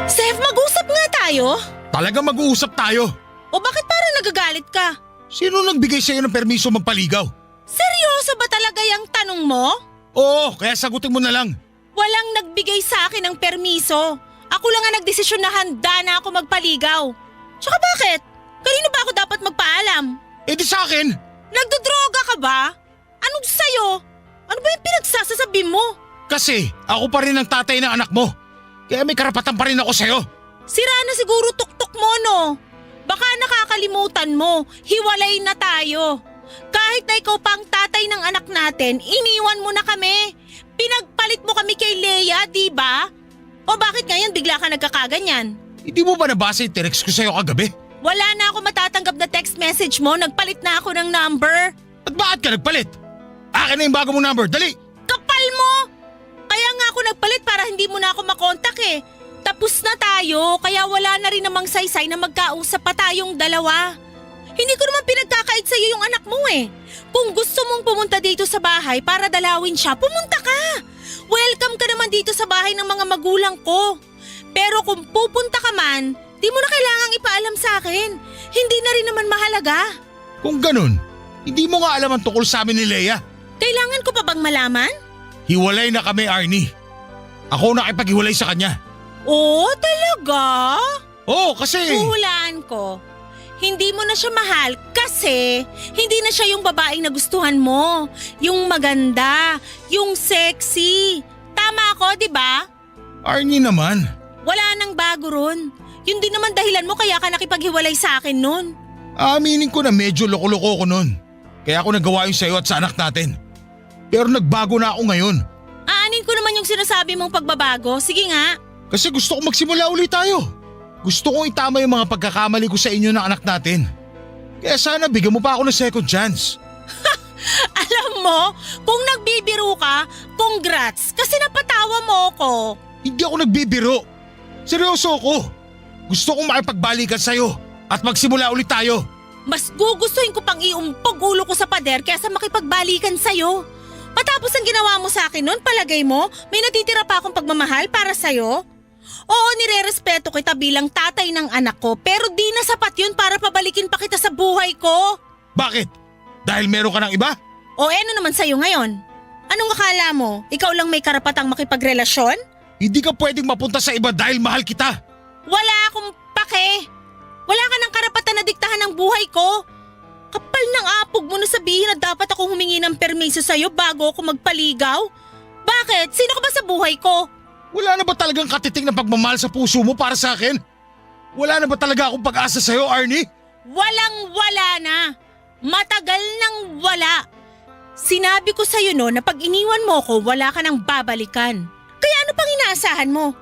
Seth, mag-usap nga tayo. Talagang mag-uusap tayo. O bakit parang nagagalit ka? Sino nagbigay sa'yo ng permiso magpaligaw? Seryoso ba talaga yung tanong mo? Oo, kaya sagutin mo na lang. Walang nagbigay sa akin ng permiso. Ako lang ang nagdesisyon na handa na ako magpaligaw. Tsaka bakit? Kanino ba ako dapat magpaalam? Eh di sa akin. Nagdodroga ka ba? Anong sa'yo? Ano ba yung pinagsasasabi mo? Kasi ako pa rin ang tatay ng anak mo. Kaya may karapatan pa rin ako sa'yo. Sira na siguro tuktok mo, no? Baka nakakalimutan mo, hiwalay na tayo. Kahit na ikaw pa ang tatay ng anak natin, iniwan mo na kami. Pinagpalit mo kami kay Leia, di ba? O bakit ngayon bigla ka nagkakaganyan? Hindi mo ba nabasa yung text ko sa'yo kagabi? Wala na ako matatanggap na text message mo, nagpalit na ako ng number. At bakit ka nagpalit? Akin na yung bago mong number, dali! Kapal mo! Kaya nga ako nagpalit para hindi mo na ako makontak eh. Tapos na tayo, kaya wala na rin namang saysay na magkausap pa tayong dalawa. Hindi ko naman pinagkakait sa'yo yung anak mo eh. Kung gusto mong pumunta dito sa bahay para dalawin siya, pumunta ka. Welcome ka naman dito sa bahay ng mga magulang ko. Pero kung pupunta ka man, di mo na kailangang ipaalam sa akin. Hindi na rin naman mahalaga. Kung ganun, hindi mo nga alam ang tungkol sa amin ni Leia. Kailangan ko pa bang malaman? Hiwalay na kami, Arnie. Ako nakipaghiwalay sa kanya. Oo, talaga? Oo, kasi… Huhulaan ko. Hindi mo na siya mahal kasi hindi na siya yung babaeng nagustuhan mo. Yung maganda, yung sexy. Tama ako, di ba? Arnie naman. Wala nang bago ron. Yun din naman dahilan mo kaya ka nakipaghiwalay sa akin nun. Aaminin ko na medyo loko-loko ko nun. Kaya ako nagawa yun sa'yo at sa anak natin. Pero nagbago na ako ngayon. Aanin ko naman yung sinasabi mong pagbabago. Sige nga. Kasi gusto ko magsimula ulit tayo. Gusto kong itama yung mga pagkakamali ko sa inyo ng anak natin. Kaya sana bigyan mo pa ako ng second chance. Alam mo, kung nagbibiro ka, congrats kasi napatawa mo ko. Hindi ako nagbibiro. Seryoso ako. Gusto kong makipagbalikan sa'yo at magsimula ulit tayo. Mas gugustuhin ko pang iumpog ulo ko sa pader kaysa makipagbalikan sa'yo. Matapos ang ginawa mo sa akin noon, palagay mo, may natitira pa akong pagmamahal para sa'yo? Oo, nirerespeto kita bilang tatay ng anak ko pero di na sapat yun para pabalikin pa kita sa buhay ko. Bakit? Dahil meron ka ng iba? O ano naman sa'yo ngayon? Anong akala mo? Ikaw lang may karapatang makipagrelasyon? Hindi ka pwedeng mapunta sa iba dahil mahal kita. Wala akong pake. Wala ka ng karapatan na diktahan ng buhay ko. Kapal ng apog mo na sabihin na dapat akong humingi ng permiso sa'yo bago ako magpaligaw. Bakit? Sino ka ba sa buhay ko? Wala na ba talagang katiting na pagmamahal sa puso mo para sa akin? Wala na ba talaga akong pag-asa sa'yo, Arnie? Walang-wala na. Matagal nang wala. Sinabi ko sa'yo no na pag iniwan mo ko, wala ka nang babalikan. Kaya ano pang inaasahan mo?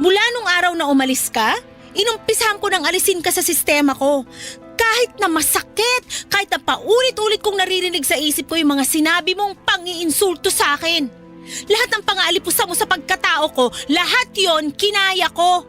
Mula nung araw na umalis ka, inumpisahan ko nang alisin ka sa sistema ko. Kahit na masakit, kahit na paulit-ulit kong naririnig sa isip ko yung mga sinabi mong pang-iinsulto sa akin. Lahat ng pang-aalipusta mo sa pagkatao ko, lahat yon kinaya ko.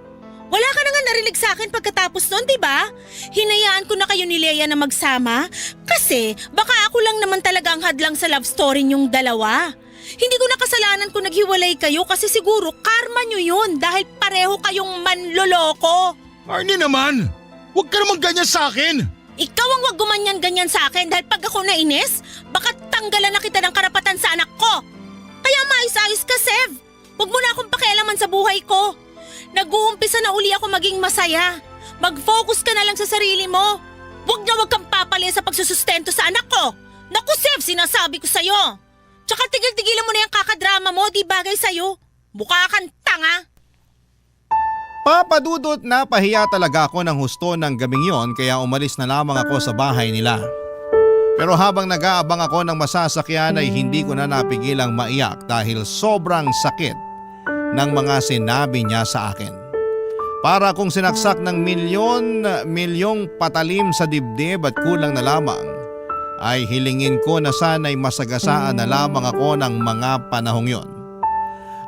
Wala ka na nga narinig sa akin pagkatapos nun, di ba? Hinayaan ko na kayo ni Leia na magsama kasi baka ako lang naman talaga ang hadlang sa love story niyong dalawa. Hindi ko na kasalanan kung naghiwalay kayo kasi siguro karma niyo yun dahil pareho kayong manloloko. Arnie naman, huwag ka naman ganyan sa akin. Ikaw ang wag gumanyan-ganyan sa akin dahil pag ako nainis, baka tanggalan na kita ng karapatan sa anak ko. Kaya maayos-ayos ka, Sev. Huwag mo na akong pakialaman sa buhay ko. Nag-uumpisa na uli ako maging masaya. Mag-focus ka na lang sa sarili mo. Huwag na huwag kang papalya sa pagsusustento sa anak ko. Naku, Sev, sinasabi ko sa'yo. Tsaka tigil-tigilan mo na yung kakadrama mo, di bagay sa'yo. Mukha kang tanga. Papadudot na pahiya talaga ako ng husto ng gabing yon kaya umalis na lamang ako sa bahay nila. Pero habang nag-aabang ako ng masasakyan ay hindi ko na napigilang maiyak dahil sobrang sakit ng mga sinabi niya sa akin. Para kung sinaksak ng milyong patalim sa dibdib at kulang na lamang, ay hilingin ko na sana'y masagasaan na lamang ako ng mga panahong yon.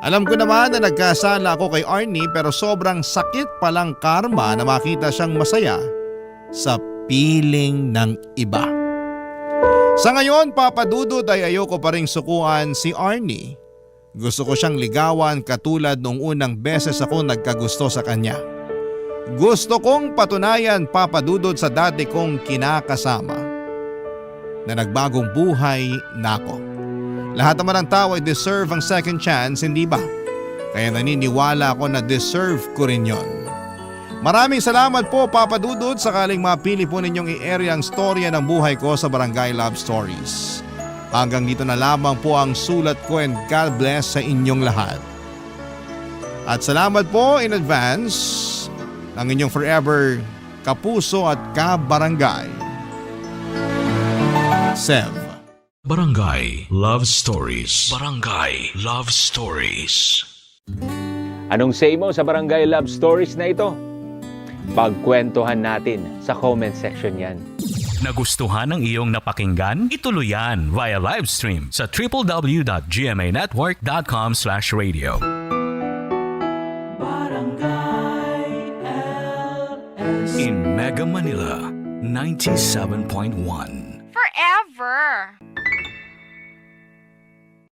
Alam ko naman na nagkasala ako kay Arnie pero sobrang sakit palang karma na makita siyang masaya sa piling ng iba. Sa ngayon, papadudod ay ayoko pa ring sukuan si Arnie. Gusto ko siyang ligawan katulad nung unang beses ako nagkagusto sa kanya. Gusto kong patunayan, papadudod, sa dati kong kinakasama na nagbagong buhay na ako. Lahat naman ng tao ay deserve ang second chance, hindi ba? Kaya naniniwala ako na deserve ko rin yon. Maraming salamat po, Papa Dudut, sakaling mapili po ninyong i-area ang storya ng buhay ko sa Barangay Love Stories. Hanggang dito na lamang po ang sulat ko and God bless sa inyong lahat. At salamat po in advance ng inyong forever kapuso at kabarangay, Sev. Barangay Love Stories. Barangay Love Stories. Anong say mo sa Barangay Love Stories na ito? Pagkwentuhan natin sa comment section yan. Nagustuhan ng iyong napakinggan? Ituloy yan via live stream sa www.gmanetwork.com/radio. In Mega Manila, 97.1. Forever.